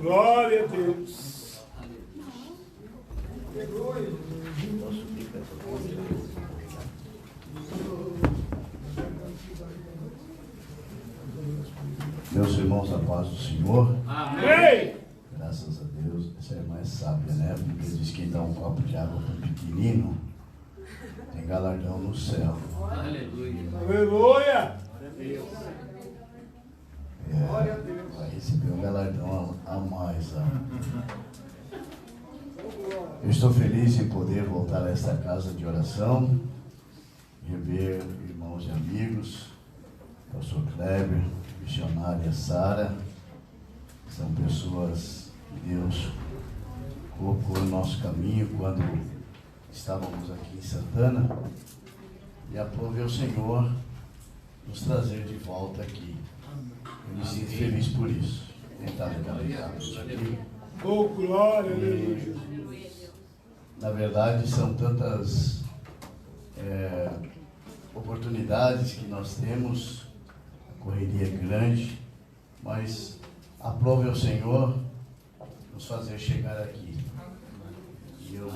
Glória a Deus. Meus irmãos, a paz do Senhor. Amém. Graças a Deus. Essa irmã é sábia, né? A Bíblia diz que quem dá um copo de água para um pequenino tem galardão no céu. Aleluia. Aleluia. Vai receber um galardão a mais. Eu estou feliz em poder voltar a esta casa de oração, rever irmãos e amigos, pastor Kleber, missionária Sara. São pessoas que Deus colocou no nosso caminho quando estávamos aqui em Santana, e aprove ao Senhor nos trazer de volta aqui. Eu me sinto feliz por isso. Tentar legalizar isso aqui. Oh, glória a Deus. Na verdade, são tantas oportunidades que nós temos, a correria é grande, mas aprove ao Senhor nos fazer chegar aqui. E eu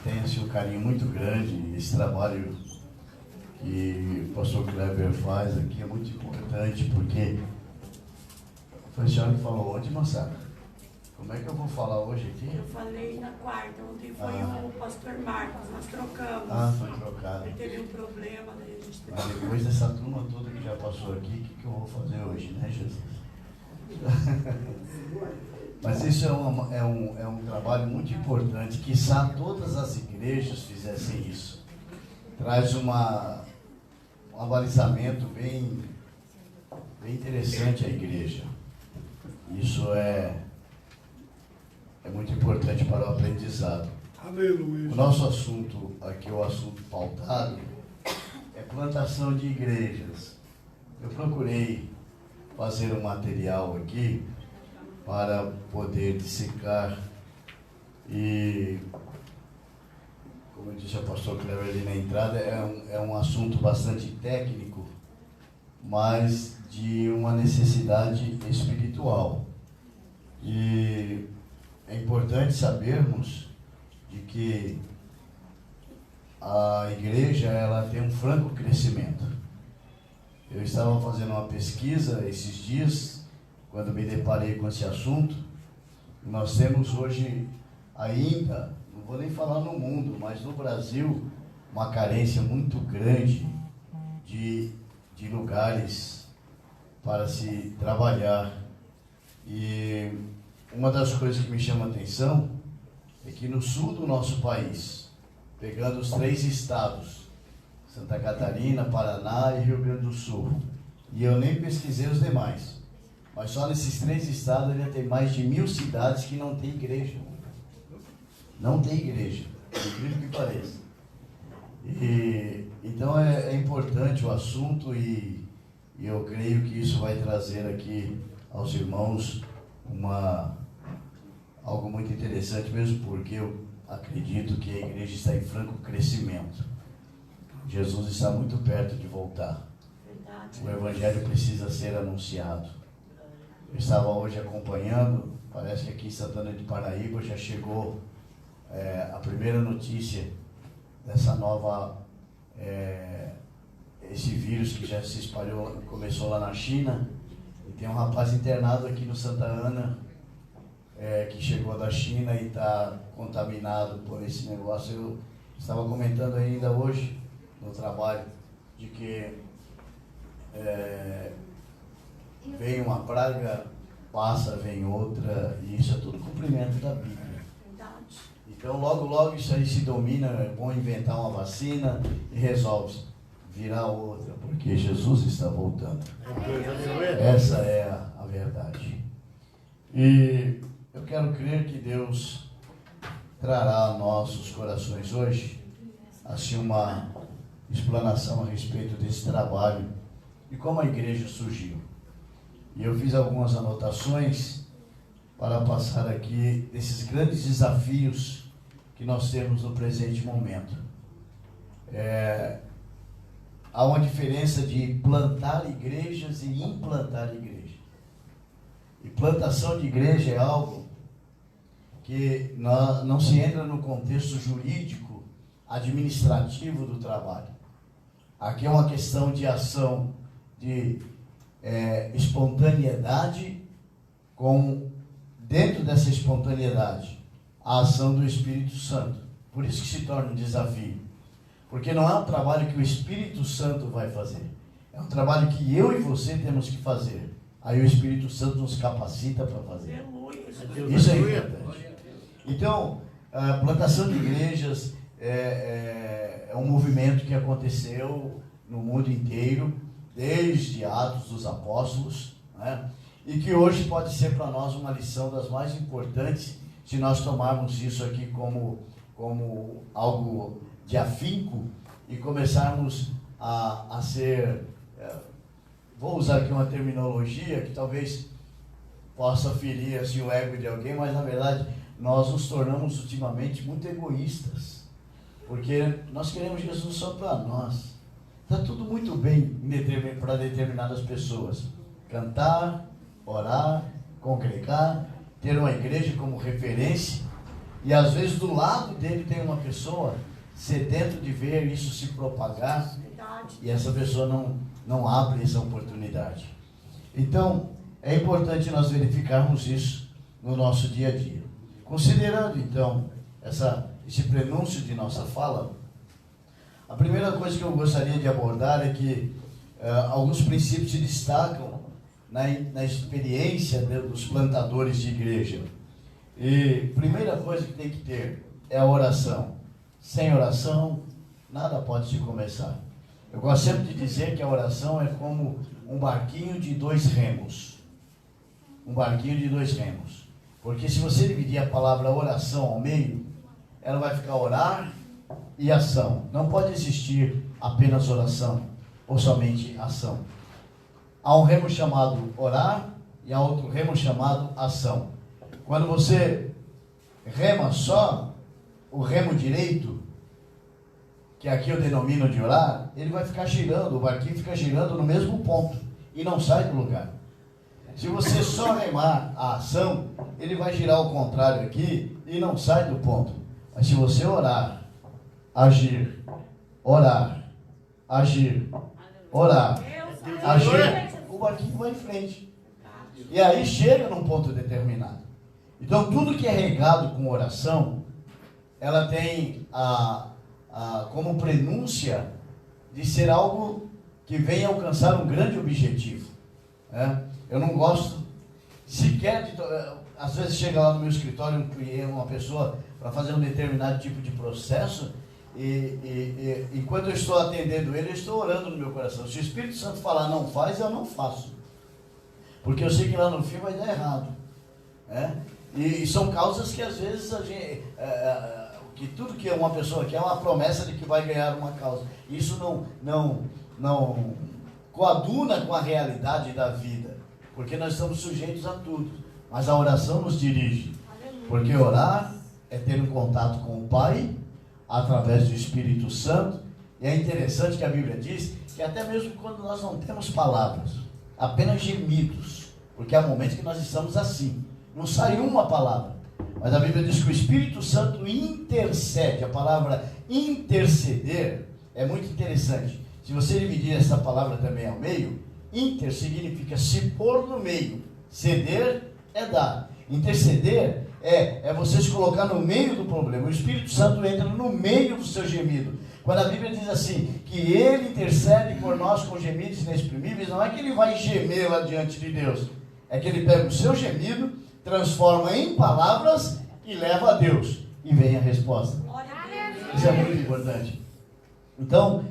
tenho assim, um carinho muito grande. Esse trabalho que o pastor Kleber faz aqui é muito importante, porque foi a senhora que falou ontem, Massacre. Como é que eu vou falar hoje aqui? Eu falei na quarta, ontem foi o pastor Marcos, nós trocamos. Foi trocado. Ele teve um problema, daí a gente teve... Mas depois dessa turma toda que já passou aqui, o que eu vou fazer hoje, né, Jesus? Mas isso é um trabalho muito importante, que todas as igrejas fizessem isso. Traz um abalizamento bem interessante à igreja. Isso é muito importante para o aprendizado. Aleluia. O nosso assunto aqui, o assunto pautado, é plantação de igrejas. Eu procurei fazer um material aqui para poder dissecar e, como eu disse ao pastor Cleber ali na entrada, é um assunto bastante técnico, mas de uma necessidade espiritual. E é importante sabermos de que a igreja ela tem um franco crescimento. Eu estava fazendo uma pesquisa esses dias, quando me deparei com esse assunto. Nós temos hoje ainda, não vou nem falar no mundo, mas no Brasil, uma carência muito grande de lugares para se trabalhar. E uma das coisas que me chama a atenção é que no sul do nosso país, pegando os 3 estados, Santa Catarina, Paraná e Rio Grande do Sul, e eu nem pesquisei os demais, mas só nesses 3 estados já tem mais de 1000 cidades que não tem igreja. Não tem igreja, por incrível que pareça. Então é importante o assunto, e eu creio que isso vai trazer aqui aos irmãos algo muito interessante, mesmo porque eu acredito que a igreja está em franco crescimento. Jesus está muito perto de voltar. O evangelho precisa ser anunciado. Eu estava hoje acompanhando, parece que aqui em Santana de Parnaíba já chegou a primeira notícia dessa nova, esse vírus que já se espalhou, começou lá na China, e tem um rapaz internado aqui no Santa Ana, que chegou da China e está contaminado por esse negócio. Eu estava comentando ainda hoje no trabalho de que vem uma praga, passa, vem outra, e isso é tudo cumprimento da Bíblia. Então logo isso aí se domina. É bom inventar uma vacina e resolve virar outra, porque Jesus está voltando. Essa é a verdade. E eu quero crer que Deus trará a nossos corações hoje assim uma explanação a respeito desse trabalho e como a igreja surgiu. E eu fiz algumas anotações para passar aqui desses grandes desafios que nós temos no presente momento. Há uma diferença de plantar igrejas e implantar igrejas. E plantação de igreja é algo que não se entra no contexto jurídico, administrativo do trabalho. Aqui é uma questão de ação, de espontaneidade, com, dentro dessa espontaneidade, a ação do Espírito Santo. Por isso que se torna um desafio. Porque não é um trabalho que o Espírito Santo vai fazer. É um trabalho que eu e você temos que fazer. Aí o Espírito Santo nos capacita para fazer. Isso é importante. Então, a plantação de igrejas é um movimento que aconteceu no mundo inteiro, desde Atos dos Apóstolos, né? E que hoje pode ser para nós uma lição das mais importantes, se nós tomarmos isso aqui como algo de afinco e começarmos a ser, vou usar aqui uma terminologia que talvez possa ferir assim, o ego de alguém, mas na verdade nós nos tornamos ultimamente muito egoístas, porque nós queremos Jesus só para nós. Está tudo muito bem para determinadas pessoas: cantar, orar, congregar, ter uma igreja como referência, e às vezes do lado dele tem uma pessoa sedento de ver isso se propagar, e essa pessoa não abre essa oportunidade. Então é importante nós verificarmos isso no nosso dia a dia. Considerando então esse prenúncio de nossa fala, a primeira coisa que eu gostaria de abordar é que alguns princípios se destacam na experiência dos plantadores de igreja. E a primeira coisa que tem que ter é a oração. Sem oração, nada pode se começar. Eu gosto sempre de dizer que a oração é como um barquinho de 2 remos. Um barquinho de 2 remos. Porque se você dividir a palavra oração ao meio, ela vai ficar orar e ação. Não pode existir apenas oração ou somente ação. Há um remo chamado orar e há outro remo chamado ação. Quando você rema só o remo direito, que aqui eu denomino de orar, ele vai ficar girando, o barquinho fica girando no mesmo ponto e não sai do lugar. Se você só remar a ação, ele vai girar ao contrário aqui e não sai do ponto. Mas se você orar, agir, orar, agir, orar, agir, o barquinho vai em frente. E aí chega num ponto determinado. Então tudo que é regado com oração, ela tem como prenúncia de ser algo que venha alcançar um grande objetivo. Eu não gosto sequer de... Às vezes chega lá no meu escritório uma pessoa para fazer um determinado tipo de processo e enquanto eu estou atendendo ele, eu estou orando no meu coração. Se o Espírito Santo falar não faz, eu não faço. Porque eu sei que lá no fim vai dar errado. E são causas que às vezes a gente... que tudo que uma pessoa quer é uma promessa de que vai ganhar uma causa. Isso não coaduna com a realidade da vida, porque nós estamos sujeitos a tudo, mas a oração nos dirige. Porque orar é ter um contato com o Pai através do Espírito Santo. E é interessante que a Bíblia diz que até mesmo quando nós não temos palavras, apenas gemidos, porque há momentos que nós estamos assim, não sai uma palavra, mas a Bíblia diz que o Espírito Santo intercede. A palavra interceder é muito interessante. Se você dividir essa palavra também ao meio, inter significa se pôr no meio, ceder é dar. Interceder é você se colocar no meio do problema. O Espírito Santo entra no meio do seu gemido. Quando a Bíblia diz assim, que Ele intercede por nós com gemidos inexprimíveis, não é que Ele vai gemer lá diante de Deus, é que Ele pega o seu gemido, transforma em palavras e leva a Deus. E vem a resposta. Isso é muito importante. Então,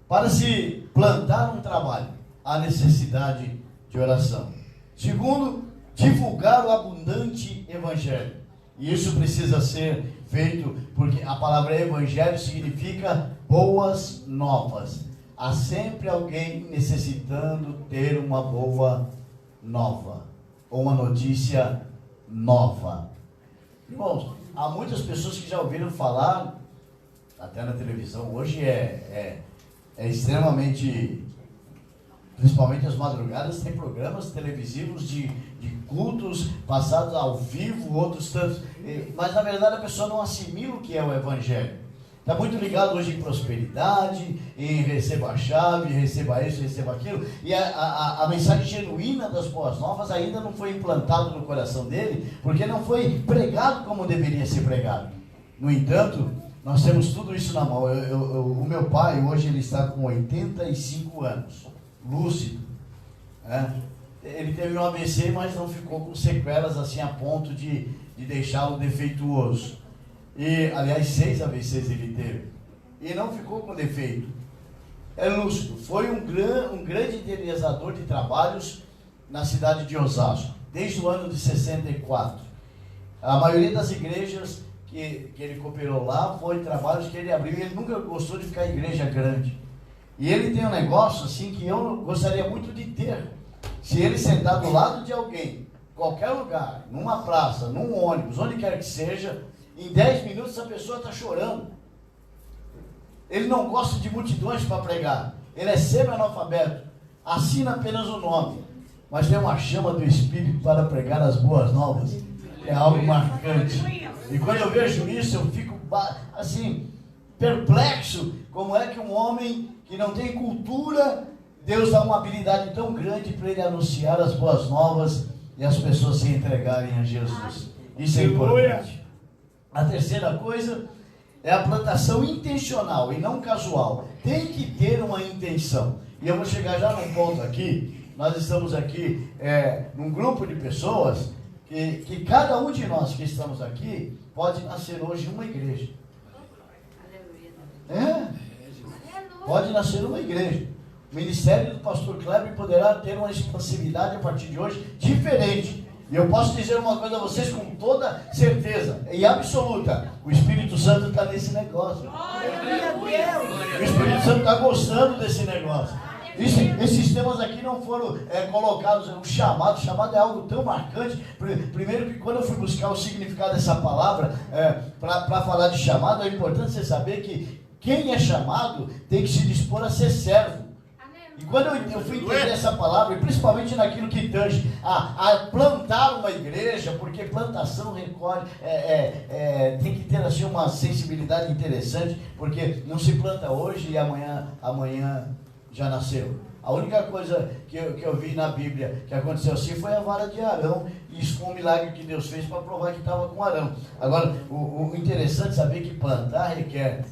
para se plantar um trabalho, há necessidade de oração. Segundo, divulgar o abundante evangelho. E isso precisa ser feito, porque a palavra evangelho significa boas novas. Há sempre alguém necessitando ter uma boa nova, ou uma notícia nova. Irmãos, há muitas pessoas que já ouviram falar, até na televisão, hoje é extremamente, principalmente as madrugadas, tem programas televisivos de cultos passados ao vivo, outros tantos, mas na verdade a pessoa não assimila o que é o Evangelho. Está muito ligado hoje em prosperidade, em receba a chave, receba isso, receba aquilo, e a mensagem genuína das boas novas ainda não foi implantada no coração dele, porque não foi pregado como deveria ser pregado. No entanto, nós temos tudo isso na mão. O meu pai, hoje ele está com 85 anos, lúcido, né? Ele teve um AVC, mas não ficou com sequelas assim a ponto de deixá-lo defeituoso. E, aliás, 6 AVCs ele teve. E não ficou com defeito. É lúcido. Foi um grande idealizador de trabalhos na cidade de Osasco, desde o ano de 64. A maioria das igrejas que ele cooperou lá foi trabalhos que ele abriu. Ele nunca gostou de ficar em igreja grande. E ele tem um negócio assim que eu gostaria muito de ter. Se ele sentar do lado de alguém, qualquer lugar, numa praça, num ônibus, onde quer que seja, em 10 minutos a pessoa está chorando. Ele não gosta de multidões para pregar. Ele é semi-analfabeto. Assina apenas o nome. Mas tem uma chama do Espírito para pregar as boas novas. É algo marcante. E quando eu vejo isso, eu fico assim, perplexo. Como é que um homem que não tem cultura, Deus dá uma habilidade tão grande para ele anunciar as boas novas e as pessoas se entregarem a Jesus. Isso é importante. A terceira coisa é a plantação intencional e não casual. Tem que ter uma intenção. E eu vou chegar já num ponto aqui. Nós estamos aqui num grupo de pessoas que cada um de nós que estamos aqui pode nascer hoje uma igreja. Pode nascer uma igreja. O ministério do pastor Kleber poderá ter uma expansividade a partir de hoje diferente. E eu posso dizer uma coisa a vocês com toda certeza e absoluta: o Espírito Santo está nesse negócio. O Espírito Santo está gostando desse negócio. Esses temas aqui não foram colocados no chamado. O chamado é algo tão marcante. Primeiro que quando eu fui buscar o significado dessa palavra para falar de chamado, é importante você saber que quem é chamado tem que se dispor a ser servo. E quando eu fui entender essa palavra, e principalmente naquilo que tange a plantar uma igreja, porque plantação recolhe, tem que ter assim uma sensibilidade interessante, porque não se planta hoje e amanhã já nasceu. A única coisa que eu vi na Bíblia que aconteceu assim foi a vara de Arão, e isso foi um milagre que Deus fez para provar que estava com Arão. Agora, o interessante é saber que plantar requer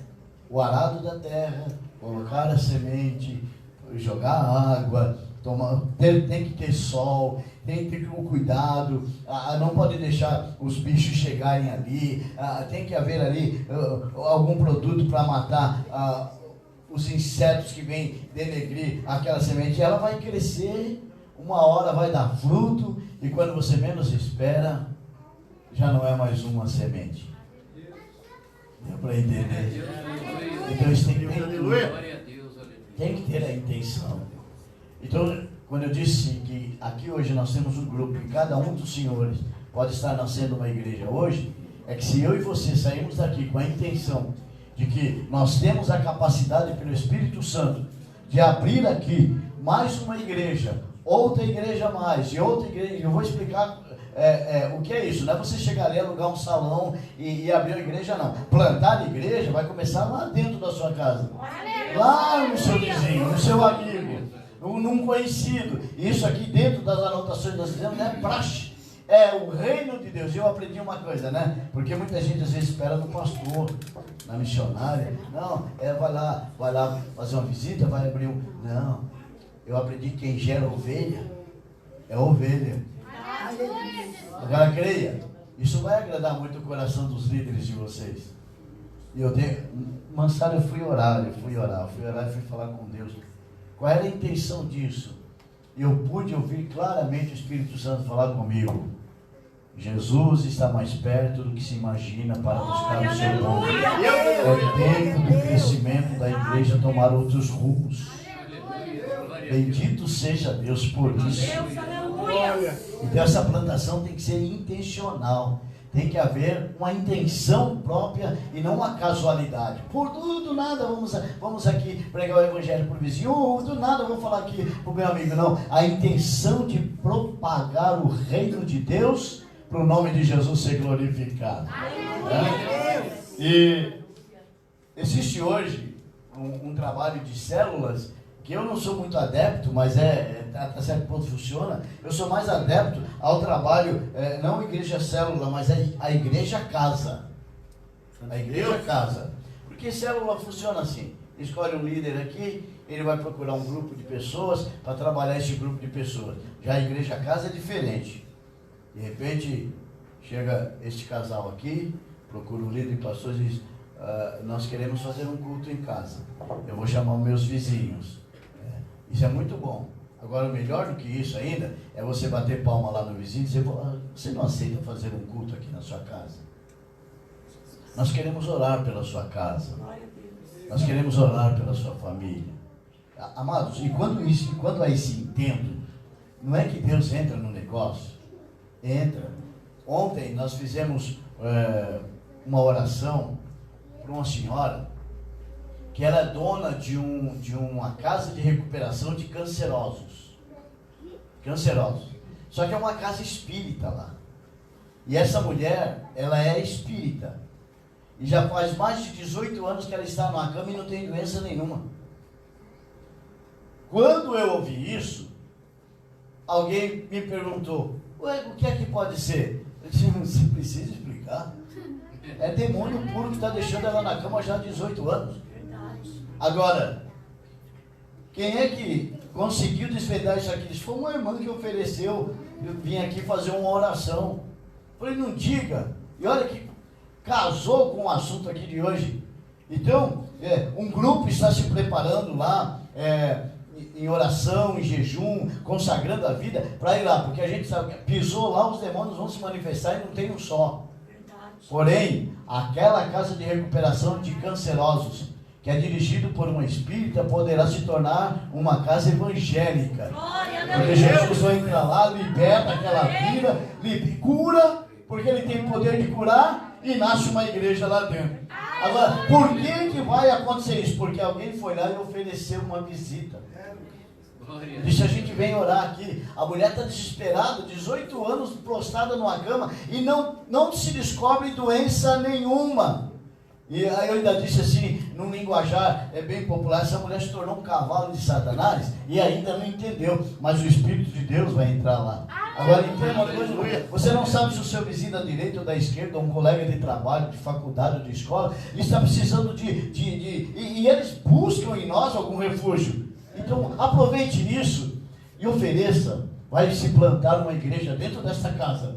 o arado da terra, colocar a semente, jogar água, tem que ter sol, tem que ter um cuidado, não pode deixar os bichos chegarem ali, tem que haver ali algum produto para matar os insetos que vêm denegrir aquela semente. Ela vai crescer, uma hora vai dar fruto, e quando você menos espera, já não é mais uma semente. Deu para entender? Então isso tem que ter a intenção. Então, quando eu disse que aqui hoje nós temos um grupo e cada um dos senhores pode estar nascendo uma igreja hoje, é que se eu e você sairmos daqui com a intenção de que nós temos a capacidade pelo Espírito Santo de abrir aqui mais uma igreja, outra igreja mais, e outra igreja, eu vou explicar o que é isso. Não é você chegar ali, alugar um salão e abrir uma igreja, não. Plantar a igreja vai começar lá dentro da sua casa, lá no seu vizinho, no seu amigo, num conhecido. Isso aqui dentro das anotações que nós fizemos não é praxe, é o reino de Deus. E eu aprendi uma coisa, né? Porque muita gente às vezes espera no pastor, na missionária. Não, vai lá fazer uma visita, vai abrir um... Não, eu aprendi que quem gera ovelha é ovelha. Agora creia, isso vai agradar muito o coração dos líderes de vocês. E eu tenho... Mansara, eu fui orar e fui falar com Deus. Qual era a intenção disso? Eu pude ouvir claramente o Espírito Santo falar comigo. Jesus está mais perto do que se imagina para buscar o seu nome. É tempo do crescimento da igreja tomar outros rumos. Bendito seja Deus por isso. Então essa plantação tem que ser intencional. Tem que haver uma intenção própria e não uma casualidade. Do nada vamos aqui pregar o evangelho para o vizinho, do nada vamos falar aqui para o meu amigo. Não, a intenção de propagar o reino de Deus para o nome de Jesus ser glorificado. E existe hoje um trabalho de células que eu não sou muito adepto, mas até certo ponto funciona. Eu sou mais adepto ao trabalho, não igreja célula, mas a igreja casa. A igreja casa. Porque célula funciona assim: escolhe um líder aqui, ele vai procurar um grupo de pessoas para trabalhar esse grupo de pessoas. Já a igreja casa é diferente. De repente, chega este casal aqui, procura um líder de pastores e diz: nós queremos fazer um culto em casa. Eu vou chamar os meus vizinhos. Isso é muito bom. Agora, melhor do que isso ainda, é você bater palma lá no vizinho e dizer: você não aceita fazer um culto aqui na sua casa? Nós queremos orar pela sua casa. Nós queremos orar pela sua família. Amados, e quando há esse intento, não é que Deus entra no negócio. Entra. Ontem nós fizemos uma oração para uma senhora que era dona de uma casa de recuperação de cancerosos. Só que é uma casa espírita lá. E essa mulher, ela é espírita. E já faz mais de 18 anos que ela está numa cama e não tem doença nenhuma. Quando eu ouvi isso, alguém me perguntou: ué, o que é que pode ser? Eu disse: você precisa explicar. É demônio puro que está deixando ela na cama já há 18 anos. Agora, quem é que conseguiu desvendar isso aqui? Foi uma irmã que ofereceu, eu vim aqui fazer uma oração. Falei: não diga. E olha que casou com o assunto aqui de hoje. Então, um grupo está se preparando lá, em oração, em jejum, consagrando a vida para ir lá, porque a gente sabe que pisou lá, os demônios vão se manifestar e não tem um só. Porém, aquela casa de recuperação de cancerosos, que é dirigido por uma espírita, poderá se tornar uma casa evangélica. Porque Jesus vai entrar lá, liberta aquela vida, cura, porque ele tem poder de curar, e nasce uma igreja lá dentro. Agora, por que vai acontecer isso? Porque alguém foi lá e ofereceu uma visita. Disse: a gente vem orar aqui. A mulher está desesperada, 18 anos prostrada numa cama, e não se descobre doença nenhuma. E aí eu ainda disse assim, num linguajar bem popular: essa mulher se tornou um cavalo de Satanás e ainda não entendeu, mas o Espírito de Deus vai entrar lá. Agora, entenda uma coisa: você não sabe se o seu vizinho da direita ou da esquerda, um colega de trabalho, de faculdade ou de escola, está precisando e eles buscam em nós algum refúgio. Então, aproveite isso e ofereça. Vai se plantar uma igreja dentro desta casa.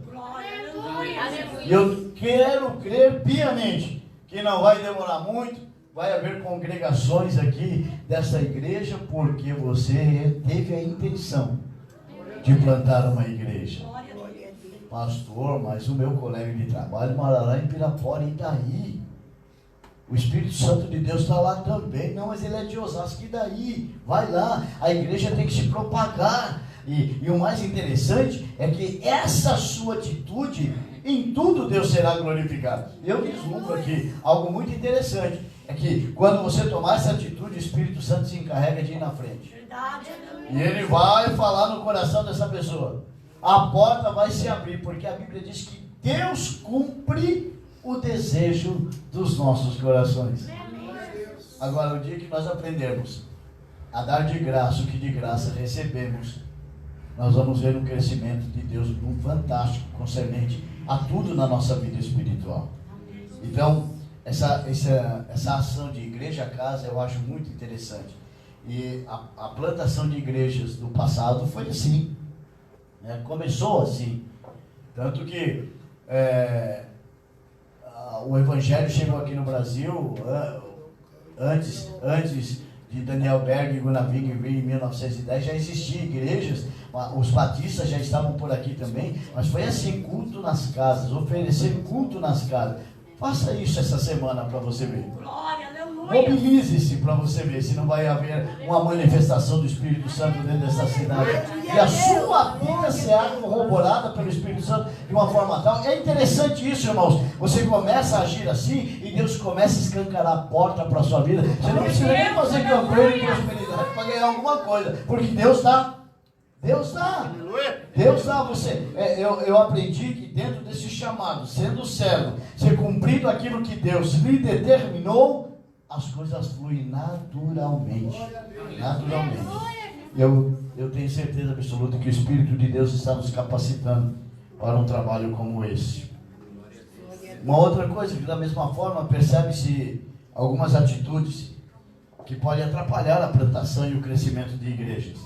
E eu quero crer piamente que não vai demorar muito, vai haver congregações aqui dessa igreja, porque você teve a intenção de plantar uma igreja. Pastor, mas o meu colega de trabalho mora lá em Pirapora, e daí? O Espírito Santo de Deus está lá também. Não, mas ele é de Osasco, e daí? Vai lá, a igreja tem que se propagar. E o mais interessante é que essa sua atitude, em tudo Deus será glorificado. Eu vislumbro aqui algo muito interessante: é que quando você tomar essa atitude, o Espírito Santo se encarrega de ir na frente. E ele vai falar no coração dessa pessoa. A porta vai se abrir, porque a Bíblia diz que Deus cumpre o desejo dos nossos corações. Agora, o dia que nós aprendermos a dar de graça o que de graça recebemos, nós vamos ver um crescimento de Deus fantástico, concernente a tudo na nossa vida espiritual. Então, essa ação de igreja a casa eu acho muito interessante. E a plantação de igrejas do passado foi assim, né? Começou assim, tanto que o Evangelho chegou aqui no Brasil antes de Daniel Berg e Gunaving vir em 1910, já existiam igrejas, os batistas já estavam por aqui também, mas foi assim: culto nas casas, oferecer culto nas casas. Faça isso essa semana para você ver. Mobilize-se para você ver se não vai haver uma manifestação do Espírito Santo dentro dessa cidade. E a sua vida será corroborada pelo Espírito Santo de uma forma tal. É interessante isso, irmãos. Você começa a agir assim e Deus começa a escancarar a porta para a sua vida. Você não precisa nem fazer campanha de prosperidade para ganhar alguma coisa, porque Deus dá. Deus dá. Deus dá. Eu aprendi que dentro desse chamado, sendo servo, ser cumprido aquilo que Deus lhe determinou, as coisas fluem naturalmente. Naturalmente. Eu tenho certeza absoluta que o Espírito de Deus está nos capacitando para um trabalho como esse. Uma outra coisa que da mesma forma percebe-se algumas atitudes que podem atrapalhar a plantação e o crescimento de igrejas.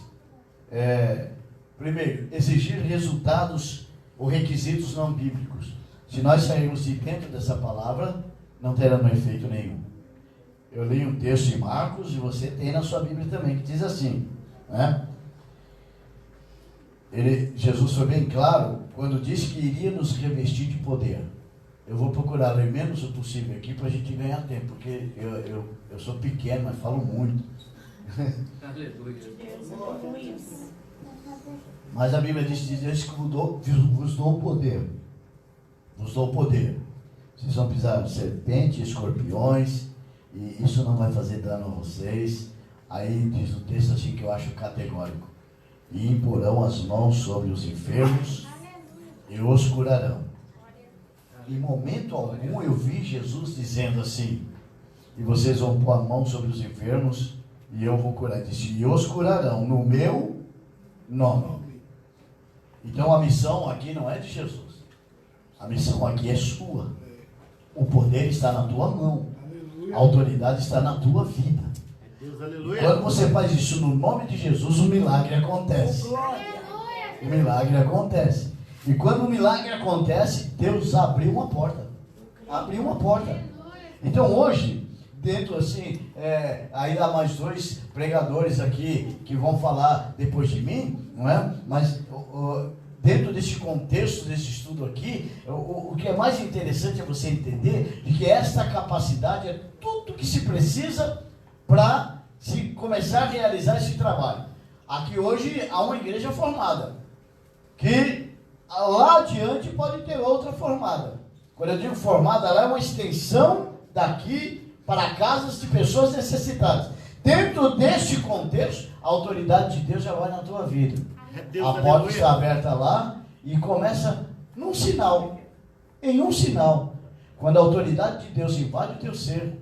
Primeiro, exigir resultados ou requisitos não bíblicos. Se nós sairmos de dentro dessa palavra, não terá efeito nenhum. Eu li um texto em Marcos, e você tem na sua Bíblia também, que diz assim, né? Jesus foi bem claro quando disse que iria nos revestir de poder. Eu vou procurar ler menos o possível aqui para a gente ganhar tempo, porque eu sou pequeno, mas falo muito. Aleluia. Mas a Bíblia diz que vos dou poder. Vos dou poder. Vocês vão pisar serpentes, escorpiões, e isso não vai fazer dano a vocês. Aí diz o texto assim que eu acho categórico. E imporão as mãos sobre os enfermos e os curarão. Em momento algum eu vi Jesus dizendo assim, e vocês vão pôr a mão sobre os enfermos e eu vou curar. Ele disse, e os curarão no meu nome. Então a missão aqui não é de Jesus. A missão aqui é sua. O poder está na tua mão. A autoridade está na tua vida. Quando você faz isso no nome de Jesus, o milagre acontece. O milagre acontece. E quando o milagre acontece, Deus abriu uma porta. Abriu uma porta. Então hoje, dentro assim, aí há mais 2 pregadores aqui que vão falar depois de mim, não é? Mas dentro desse contexto, desse estudo aqui, o que é mais interessante é você entender de que esta capacidade é tudo que se precisa para se começar a realizar esse trabalho. Aqui hoje há uma igreja formada, que lá adiante pode ter outra formada. Quando eu digo formada, ela é uma extensão daqui para casas de pessoas necessitadas. Dentro deste contexto, a autoridade de Deus já vai na tua vida. A porta está aberta lá e começa num sinal. Em um sinal. Quando a autoridade de Deus invade o teu ser,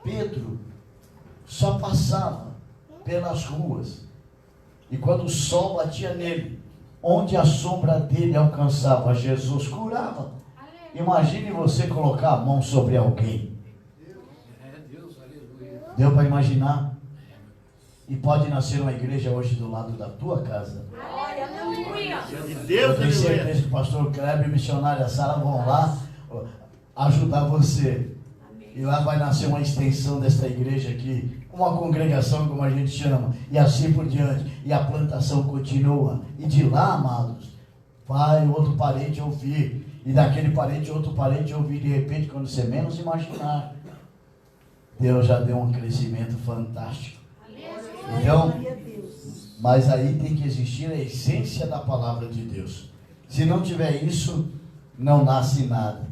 Pedro só passava pelas ruas. E quando o sol batia nele, onde a sombra dele alcançava, Jesus curava. Imagine você colocar a mão sobre alguém. Deu para imaginar? E pode nascer uma igreja hoje do lado da tua casa. Eu tenho certeza que o pastor Kleber e a missionária Sara vão lá ajudar você. E lá vai nascer uma extensão desta igreja aqui, uma congregação como a gente chama, e assim por diante. E a plantação continua. E de lá, amados, vai outro parente ouvir. E daquele parente, outro parente ouvir. De repente, quando você menos imaginar, Deus já deu um crescimento fantástico. Então, mas aí tem que existir a essência da palavra de Deus. Se não tiver isso, não nasce nada.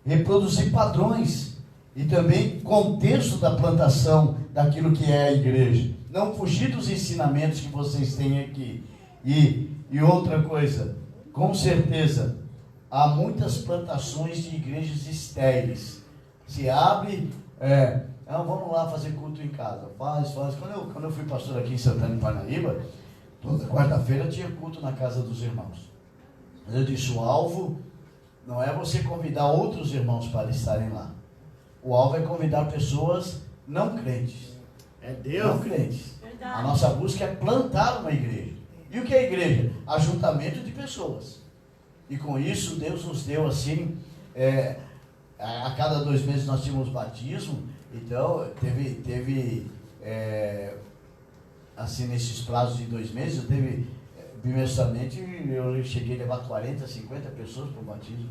Reproduzir padrões e também contexto da plantação daquilo que é a igreja. Não fugir dos ensinamentos que vocês têm aqui. E outra coisa, com certeza, há muitas plantações de igrejas estéreis. Se abre, vamos lá fazer culto em casa. Faz. Quando eu fui pastor aqui em Santana, em Parnaíba, toda quarta-feira tinha culto na casa dos irmãos. Eu disse, o alvo não é você convidar outros irmãos para estarem lá. O alvo é convidar pessoas não crentes. É Deus. Não crentes. Verdade. A nossa busca é plantar uma igreja. E o que é igreja? Ajuntamento de pessoas. E com isso, Deus nos deu assim, a cada 2 meses nós tínhamos batismo. Então, teve assim, nesses prazos de 2 meses, bimestralmente, eu cheguei a levar 40, 50 pessoas para o batismo.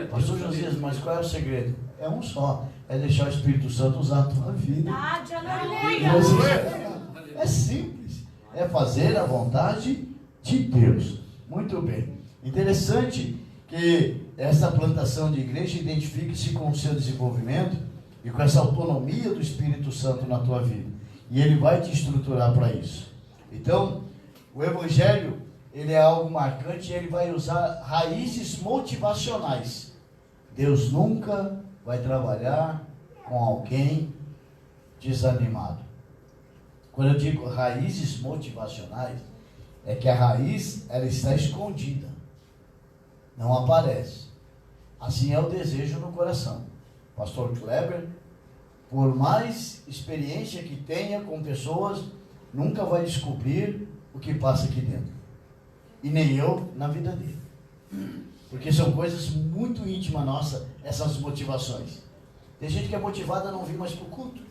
Pastor Josias, mas qual é o segredo? é um só. É deixar o Espírito Santo usar a tua vida. Verdade, E aleluia. você- É simples. É fazer a vontade de Deus. Muito bem. Interessante que essa plantação de igreja identifique-se com o seu desenvolvimento e com essa autonomia do Espírito Santo na tua vida. E ele vai te estruturar para isso. Então, o Evangelho, ele é algo marcante e ele vai usar raízes motivacionais. Deus nunca vai trabalhar com alguém desanimado. Quando eu digo raízes motivacionais, é que a raiz, ela está escondida, não aparece. Assim é o desejo no coração. Pastor Kleber, por mais experiência que tenha com pessoas, nunca vai descobrir o que passa aqui dentro. E nem eu na vida dele. Porque são coisas muito íntimas nossas, essas motivações. Tem gente que é motivada a não vir mais para o culto.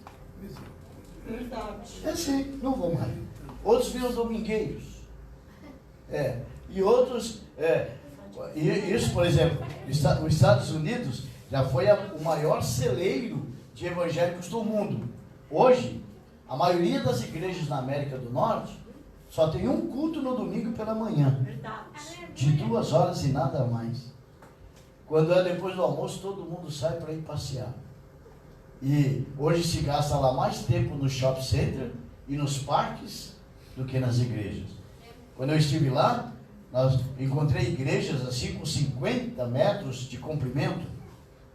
Verdade. É sim, não vão mais. Outros viram domingueiros. E outros... isso, por exemplo, os Estados Unidos já foi o maior celeiro de evangélicos do mundo. Hoje, a maioria das igrejas na América do Norte só tem um culto no domingo pela manhã. Verdade. De 2 horas e nada mais. Quando é depois do almoço, todo mundo sai para ir passear. E hoje se gasta lá mais tempo no shopping center e nos parques do que nas igrejas. Quando eu estive lá, nós encontrei igrejas assim com 50 metros de comprimento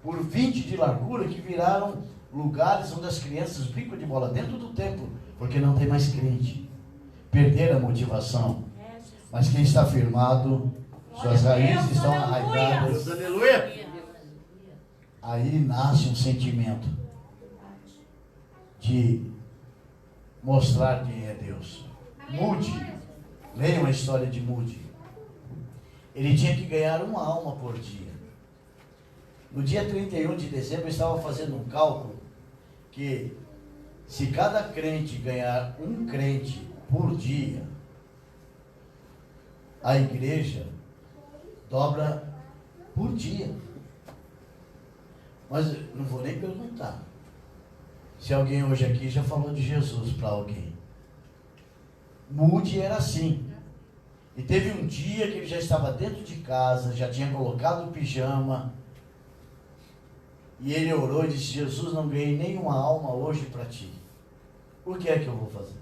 por 20 de largura que viraram lugares onde as crianças brincam de bola dentro do templo, porque não tem mais crente. Perderam a motivação. Mas quem está firmado, suas raízes estão arraigadas. Aleluia! Aí nasce um sentimento de mostrar quem é Deus. Moody, leiam a história de Moody. Ele tinha que ganhar uma alma por dia. No dia 31 de dezembro, eu estava fazendo um cálculo que se cada crente ganhar um crente por dia, a igreja dobra por dia. Mas eu não vou nem perguntar se alguém hoje aqui já falou de Jesus para alguém. Moody era assim. E teve um dia que ele já estava dentro de casa, já tinha colocado o pijama, e ele orou e disse: Jesus, não ganhei nenhuma alma hoje para ti. O que é que eu vou fazer?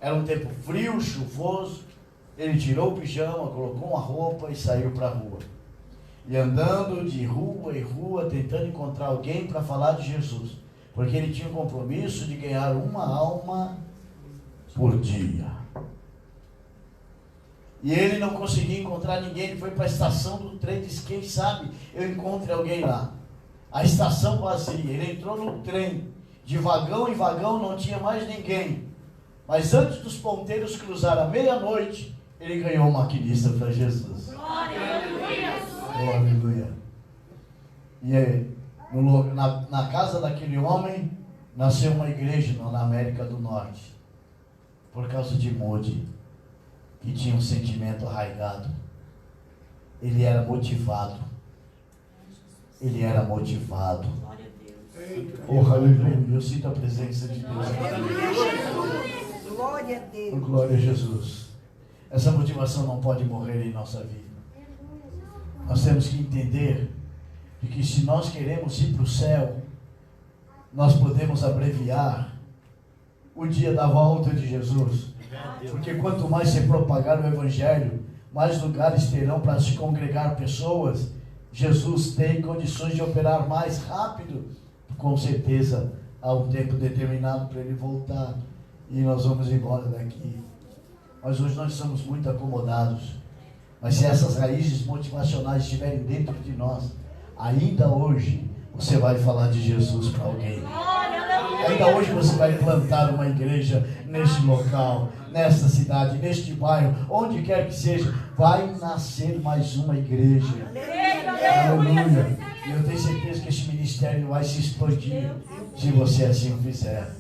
Era um tempo frio, chuvoso. Ele tirou o pijama, colocou uma roupa e saiu para a rua. E andando de rua em rua, tentando encontrar alguém para falar de Jesus. Porque ele tinha um compromisso de ganhar uma alma por dia. E ele não conseguia encontrar ninguém. Ele foi para a estação do trem e disse: quem sabe eu encontre alguém lá. A estação vazia. Ele entrou no trem. De vagão em vagão não tinha mais ninguém. Mas antes dos ponteiros cruzar a meia-noite, ele ganhou um maquinista para Jesus. Glória, aleluia. Oh, aleluia. E aí, na casa daquele homem, nasceu uma igreja na América do Norte. Por causa de Moody, que tinha um sentimento arraigado. Ele era motivado. Ele era motivado. Glória a Deus. Oh, aleluia. Eu sinto a presença de Deus. Glória a Deus. Glória a Jesus. Essa motivação não pode morrer em nossa vida. Nós temos que entender de que se nós queremos ir para o céu, nós podemos abreviar o dia da volta de Jesus. Porque quanto mais se propagar o Evangelho, mais lugares terão para se congregar pessoas. Jesus tem condições de operar mais rápido. Com certeza há um tempo determinado para ele voltar. E nós vamos embora daqui. Mas hoje nós somos muito acomodados. Mas se essas raízes motivacionais estiverem dentro de nós, ainda hoje você vai falar de Jesus para alguém. Ainda hoje você vai plantar uma igreja neste local, nesta cidade, neste bairro, onde quer que seja, vai nascer mais uma igreja. Aleluia. E eu tenho certeza que esse ministério vai se expandir, se você assim o fizer.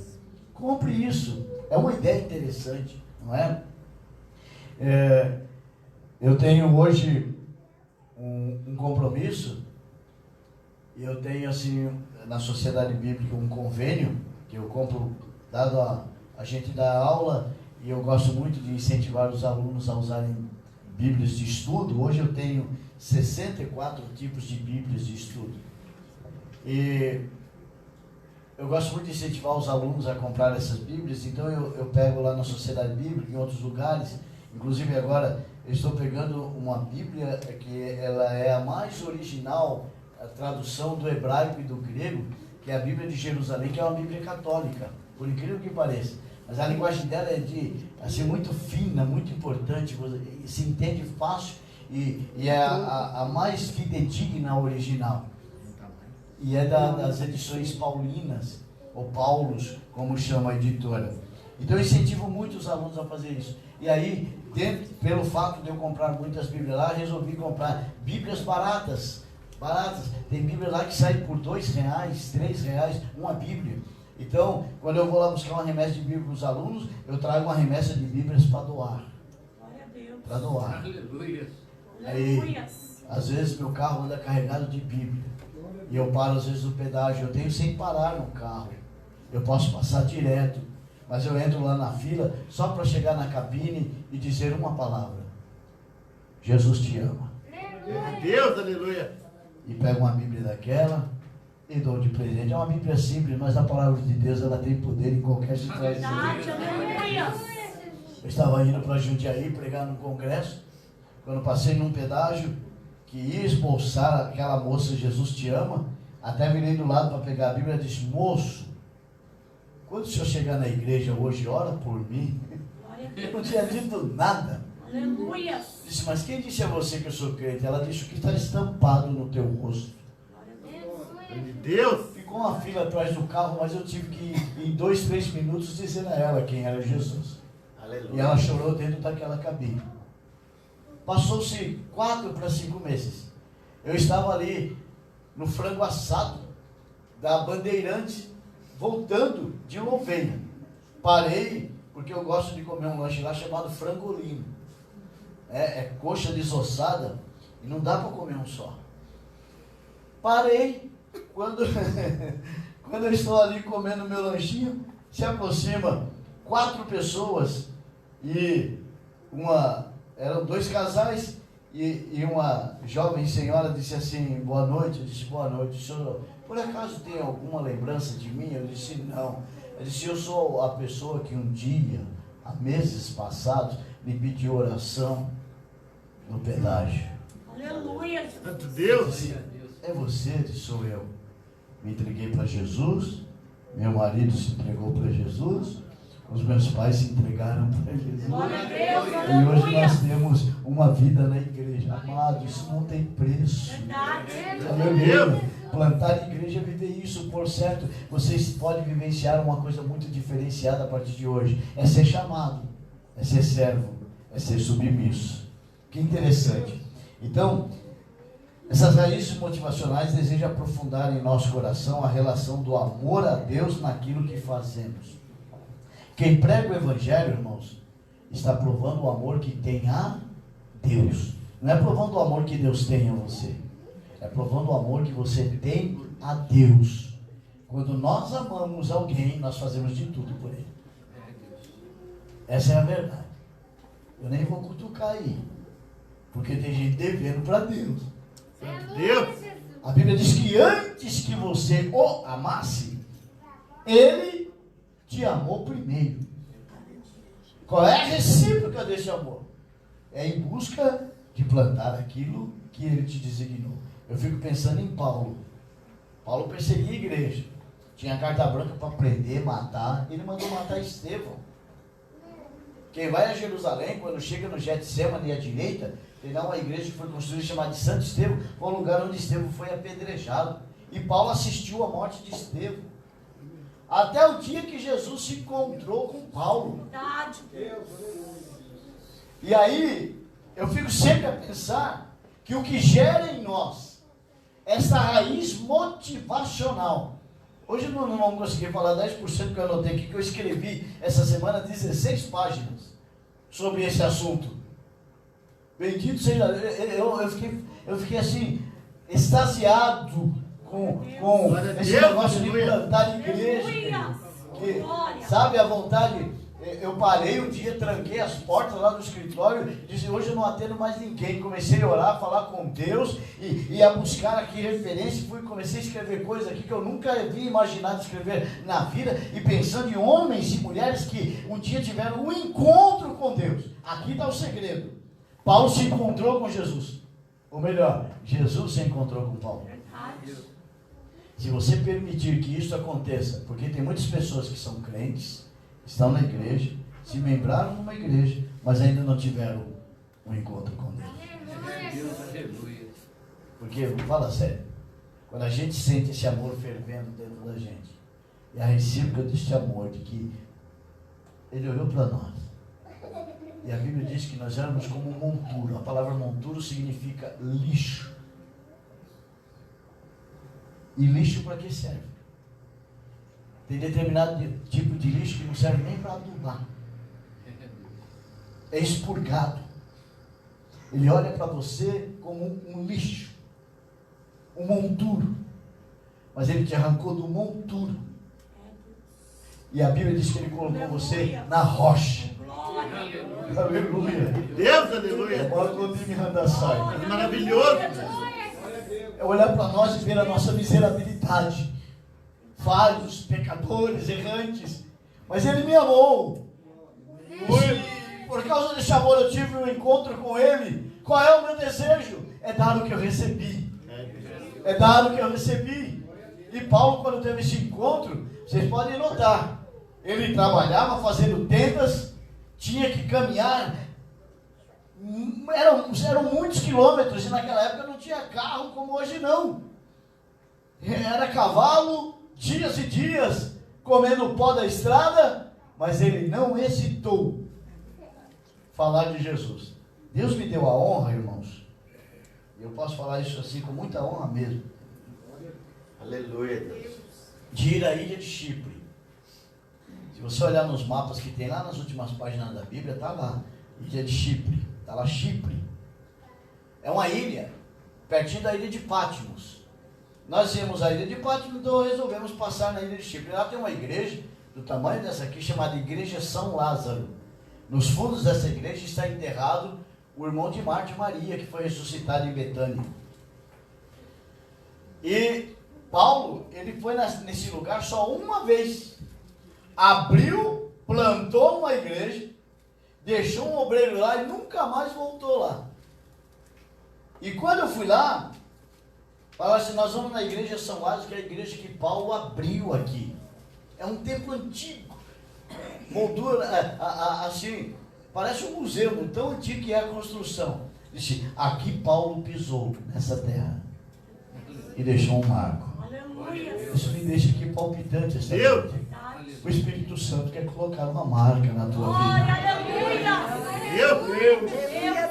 Compre isso. É uma ideia interessante, não é? Eu tenho hoje um compromisso E eu tenho, assim, na Sociedade Bíblica um convênio que eu compro, dado a gente dar aula, e eu gosto muito de incentivar os alunos a usarem Bíblias de estudo. Hoje eu tenho 64 tipos de Bíblias de estudo. E eu gosto muito de incentivar os alunos a comprar essas Bíblias, então eu pego lá na Sociedade Bíblica, em outros lugares, inclusive agora eu estou pegando uma Bíblia que ela é a mais original, a tradução do hebraico e do grego, que é a Bíblia de Jerusalém, que é uma Bíblia católica, por incrível que pareça. Mas a linguagem dela é assim, muito fina, muito importante, se entende fácil e é a mais fidedigna original. E é das edições paulinas, ou Paulos, como chama a editora. Então eu incentivo muito os alunos a fazer isso. E aí, pelo fato de eu comprar muitas Bíblias lá, resolvi comprar Bíblias baratas. Tem Bíblia lá que sai por R$2, R$3, uma Bíblia. Então, quando eu vou lá buscar uma remessa de Bíblia para os alunos, eu trago uma remessa de Bíblias para doar. Glória a Deus. Para doar. Aleluia. Aleluia. Às vezes meu carro anda carregado de Bíblia. E eu paro às vezes no pedágio. Eu tenho sem parar no carro. Eu posso passar direto. Mas eu entro lá na fila só para chegar na cabine e dizer uma palavra: Jesus te ama. Deus, aleluia. E pego uma Bíblia daquela e dou de presente. É uma Bíblia simples, mas a palavra de Deus ela tem poder em qualquer situação. Verdade, aleluia. Eu estava indo para Jundiaí pregar num congresso, quando passei num pedágio que ia expulsar aquela moça Jesus te ama, até virei do lado para pegar a Bíblia e disse: moço, quando o senhor chegar na igreja hoje, ora por mim. Glória a Eu não Deus. tinha dito nada. Aleluia. Disse: mas quem disse a você que eu sou crente? Ela disse: o que está estampado no teu rosto. De Deus. Ficou uma fila atrás do carro, mas eu tive que em 2, 3 minutos dizer a ela quem era Jesus. E ela chorou dentro daquela cabine. Passou-se 4 para 5 meses. Eu estava ali no frango assado da Bandeirante, voltando de Louveira. Parei, porque eu gosto de comer um lanche lá chamado frangolino. É coxa desossada e não dá para comer um só. Parei, quando eu estou ali comendo meu lanchinho, se aproxima 4 pessoas e eram 2 casais e uma jovem senhora disse assim: boa noite. Eu disse: boa noite, senhor, por acaso tem alguma lembrança de mim? Eu disse: não. Eu disse: eu sou a pessoa que um dia, há meses passados, lhe pediu oração no pedágio. Aleluia. Santo Eu Deus. disse: é você? Eu disse: sou eu. Me entreguei para Jesus, meu marido se entregou para Jesus, os meus pais se entregaram para Jesus. Glória a Deus. E hoje Aleluia. nós temos uma vida na igreja. Amado, isso não tem preço. Verdade. Aleluia. Plantar igreja é viver isso. Por certo, vocês podem vivenciar uma coisa muito diferenciada a partir de hoje. É ser chamado, é ser servo, é ser submisso. Que interessante. Então, essas raízes motivacionais desejam aprofundar em nosso coração a relação do amor a Deus naquilo que fazemos. Quem prega o Evangelho, irmãos, está provando o amor que tem a Deus. Não é provando o amor que Deus tem a você. É provando o amor que você tem a Deus. Quando nós amamos alguém, nós fazemos de tudo por ele. Essa é a verdade. Eu nem vou cutucar aí, porque tem gente devendo para Deus. Santo Deus. A Bíblia diz que antes que você o amasse, ele te amou primeiro. Qual é a recíproca desse amor? É em busca de plantar aquilo que ele te designou. Eu fico pensando em Paulo. Paulo perseguia a igreja. Tinha carta branca para prender, matar. Ele mandou matar Estevão. Quem vai a Jerusalém, quando chega no Getsemane à direita, tem lá uma igreja que foi construída chamada de Santo Estevão, foi um lugar onde Estevão foi apedrejado. E Paulo assistiu à morte de Estevão. Até o dia que Jesus se encontrou com Paulo. Verdade. E aí, eu fico sempre a pensar que o que gera em nós essa raiz motivacional. Hoje eu não vamos conseguir falar 10% que eu anotei aqui, que eu escrevi essa semana 16 páginas sobre esse assunto. Bendito seja, eu fiquei assim, extasiado com Glória a esse Deus, negócio de aleluia. plantar igreja, querido. Que, sabe, a vontade, eu parei um dia, tranquei as portas lá do escritório, disse, hoje eu não atendo mais ninguém. Comecei a orar, falar com Deus, e a buscar aqui referência, comecei a escrever coisas aqui que eu nunca havia imaginado escrever na vida, e pensando em homens e mulheres que um dia tiveram um encontro com Deus. Aqui está o segredo. Paulo se encontrou com Jesus. Ou melhor, Jesus se encontrou com Paulo. Se você permitir que isso aconteça, porque tem muitas pessoas que são crentes, estão na igreja, se membraram numa igreja, mas ainda não tiveram um encontro com Deus. Porque, fala sério, quando a gente sente esse amor fervendo dentro da gente, é a recíproca deste amor, de que Ele olhou para nós. E a Bíblia diz que nós éramos como um monturo. A palavra monturo significa lixo. E lixo para que serve? Tem determinado tipo de lixo que não serve nem para adubar. É expurgado. Ele olha para você como um lixo, um monturo. Mas ele te arrancou do monturo. E a Bíblia diz que ele colocou você na rocha. Aleluia. Deus, aleluia. É Maravilhoso. é olhar para nós e ver a nossa miserabilidade, falhos, pecadores, errantes, mas Ele me amou. E por causa desse amor eu tive um encontro com Ele. Qual é o meu desejo? É dar o que eu recebi. É dar o que eu recebi. E Paulo, quando teve esse encontro, vocês podem notar, ele trabalhava fazendo tendas, tinha que caminhar, eram muitos quilômetros, e naquela época não tinha carro como hoje não. Era cavalo, dias e dias, comendo o pó da estrada, mas ele não hesitou falar de Jesus. Deus me deu a honra, irmãos, e eu posso falar isso assim com muita honra mesmo, Aleluia, Deus. de ir à ilha de Chipre. Se você olhar nos mapas que tem lá nas últimas páginas da Bíblia, está lá, ilha de Chipre, está lá Chipre. É uma ilha, pertinho da ilha de Patmos. Nós íamos à ilha de Patmos, então resolvemos passar na ilha de Chipre. Lá tem uma igreja, do tamanho dessa aqui, chamada Igreja São Lázaro. Nos fundos dessa igreja está enterrado o irmão de Marta e Maria, que foi ressuscitado em Betânia. E Paulo, ele foi nesse lugar só uma vez. Abriu, plantou uma igreja, deixou um obreiro lá e nunca mais voltou lá. E quando eu fui lá, falaram assim, nós vamos na igreja São Lázaro, que é a igreja que Paulo abriu aqui. É um templo antigo. Moldura, assim, parece um museu, tão antigo que é a construção. Disse, aqui Paulo pisou nessa terra e deixou um marco. Isso me deixa aqui palpitante essa noite. O Espírito Santo quer colocar uma marca na tua vida.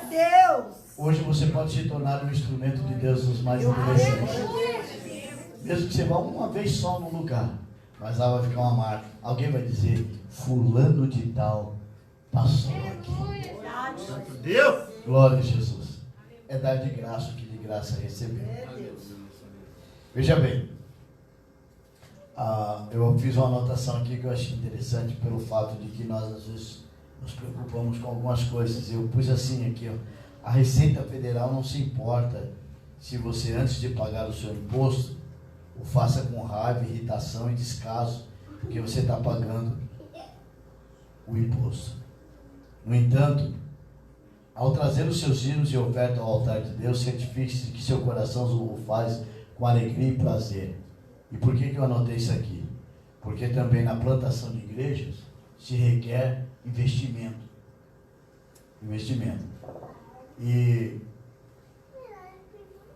Deus. Hoje você pode se tornar um instrumento de Deus dos mais interessantes. Mesmo que você vá uma vez só num lugar, mas lá vai ficar uma marca. Alguém vai dizer, fulano de tal passou aqui. Santo Deus. Glória a Jesus. É dar de graça o que de graça recebeu. Veja bem. Eu fiz uma anotação aqui que eu achei interessante pelo fato de que nós às vezes nos preocupamos com algumas coisas. Eu pus assim aqui, ó, a Receita Federal não se importa se você antes de pagar o seu imposto o faça com raiva, irritação e descaso, porque você está pagando o imposto. No entanto, ao trazer os seus hinos e oferta ao altar de Deus, certifique-se que seu coração o faz com alegria e prazer. E por que eu anotei isso aqui? Porque também na plantação de igrejas se requer investimento. Investimento. E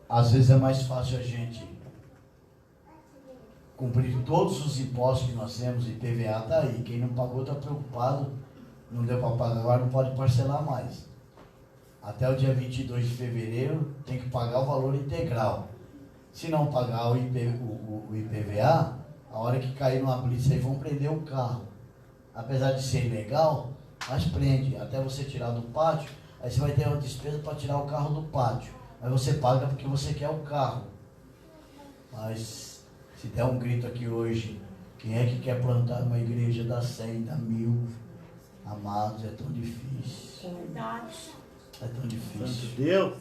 às vezes é mais fácil a gente cumprir todos os impostos que nós temos, e IPVA está aí. Quem não pagou está preocupado, não deu para pagar agora, não pode parcelar mais. Até o dia 22 de fevereiro tem que pagar o valor integral. Se não pagar o IPVA, a hora que cair numa blitz aí vão prender o carro. Apesar de ser ilegal, mas prende. Até você tirar do pátio, aí você vai ter uma despesa para tirar o carro do pátio. Mas você paga porque você quer o carro. Mas se der um grito aqui hoje, quem é que quer plantar uma igreja da 100, da 1000? Amados, é tão difícil. Verdade. É tão difícil. Santo Deus.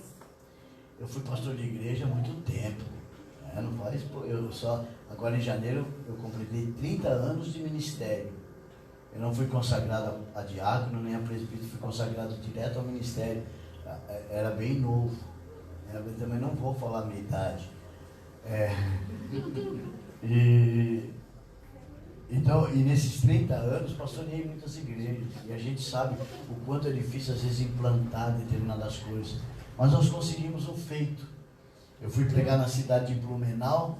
Eu fui pastor de igreja há muito tempo. Não faz, agora em janeiro eu completei 30 anos de ministério. Eu não fui consagrado a diácono nem a presbítero, fui consagrado direto ao ministério. Era bem novo. Eu também não vou falar a minha idade. Então, nesses 30 anos, pastoreei muitas igrejas. E a gente sabe o quanto é difícil, às vezes, implantar determinadas coisas. Mas nós conseguimos um feito. Eu fui pregar na cidade de Blumenau.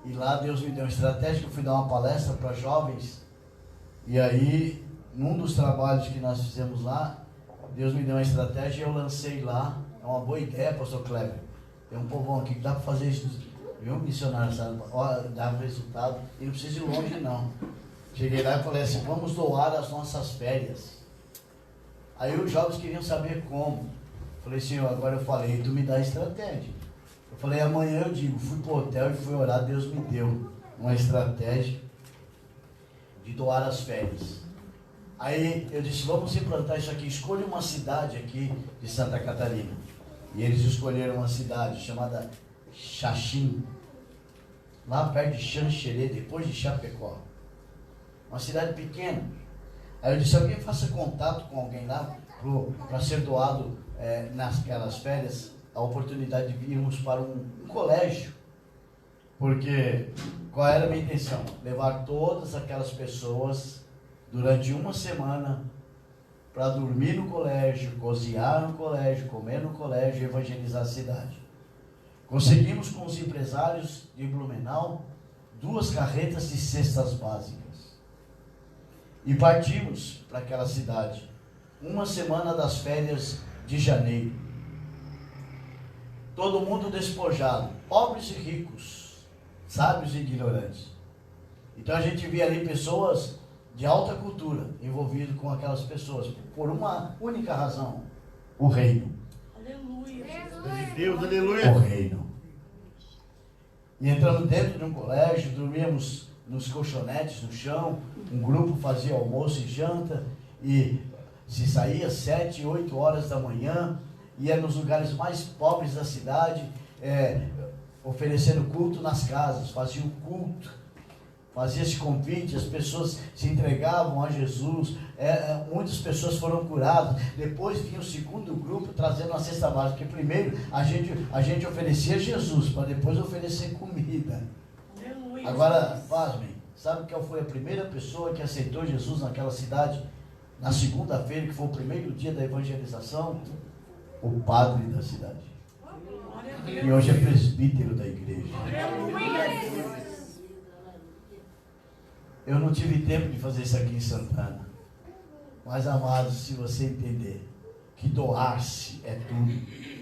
E lá Deus me deu uma estratégia. Eu fui dar uma palestra para jovens. E aí, num dos trabalhos que nós fizemos lá, Deus me deu uma estratégia e eu lancei lá. É uma boa ideia, pastor Kleber. Tem um povão aqui que dá para fazer isso. Viu, missionário, sabe? Dá resultado. E não precisa ir longe, não. Cheguei lá e falei assim, vamos doar as nossas férias. Aí os jovens queriam saber como. Falei, Senhor, agora eu falei, tu me dá estratégia. Eu falei, amanhã eu digo, fui pro hotel e fui orar, Deus me deu uma estratégia de doar as férias. Aí eu disse, vamos implantar isso aqui, escolha uma cidade aqui de Santa Catarina. E eles escolheram uma cidade chamada Xaxim, lá perto de Xanxerê, depois de Chapecó. Uma cidade pequena. Aí eu disse, alguém faça contato com alguém lá para ser doado naquelas férias a oportunidade de irmos para um colégio. Porque qual era a minha intenção? Levar todas aquelas pessoas durante uma semana para dormir no colégio, cozinhar no colégio, comer no colégio e evangelizar a cidade. Conseguimos com os empresários de Blumenau 2 carretas de cestas básicas. E partimos para aquela cidade. Uma semana das férias de janeiro. Todo mundo despojado, pobres e ricos, sábios e ignorantes. Então a gente via ali pessoas de alta cultura envolvidas com aquelas pessoas, por uma única razão: o reino. Aleluia. Deus, aleluia. O reino. E entramos dentro de um colégio, dormíamos nos colchonetes no chão, um grupo fazia almoço e janta, e se saía 7, 8 horas da manhã, ia nos lugares mais pobres da cidade, oferecendo culto nas casas, fazia o culto, fazia esse convite, as pessoas se entregavam a Jesus, muitas pessoas foram curadas. Depois vinha o segundo grupo trazendo uma cesta básica, porque primeiro a gente oferecia Jesus, para depois oferecer comida. Aleluia. Agora, pasmem, sabe qual foi a primeira pessoa que aceitou Jesus naquela cidade? Na segunda-feira, que foi o primeiro dia da evangelização, o padre da cidade. Glória a Deus. E hoje é presbítero da igreja. Aleluia. Eu não tive tempo de fazer isso aqui em Santana. Mas, amados, se você entender que doar-se é tudo,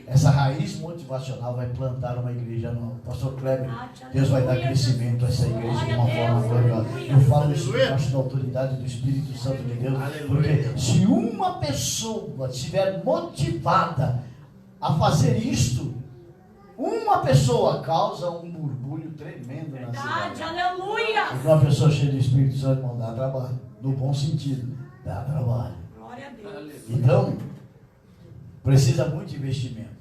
essa raiz motivacional vai plantar uma igreja nova. Pastor Kleber, Deus vai dar crescimento a essa igreja de uma forma gloriosa. Eu falo isso debaixo da autoridade do Espírito Santo de Deus, porque se uma pessoa estiver motivada a fazer isto, uma pessoa causa um burbulho tremendo na Verdade. cidade. Aleluia. Porque uma pessoa cheia do Espírito Santo não dá trabalho, no bom sentido, dá trabalho. Glória a Deus. Então, precisa muito de investimento.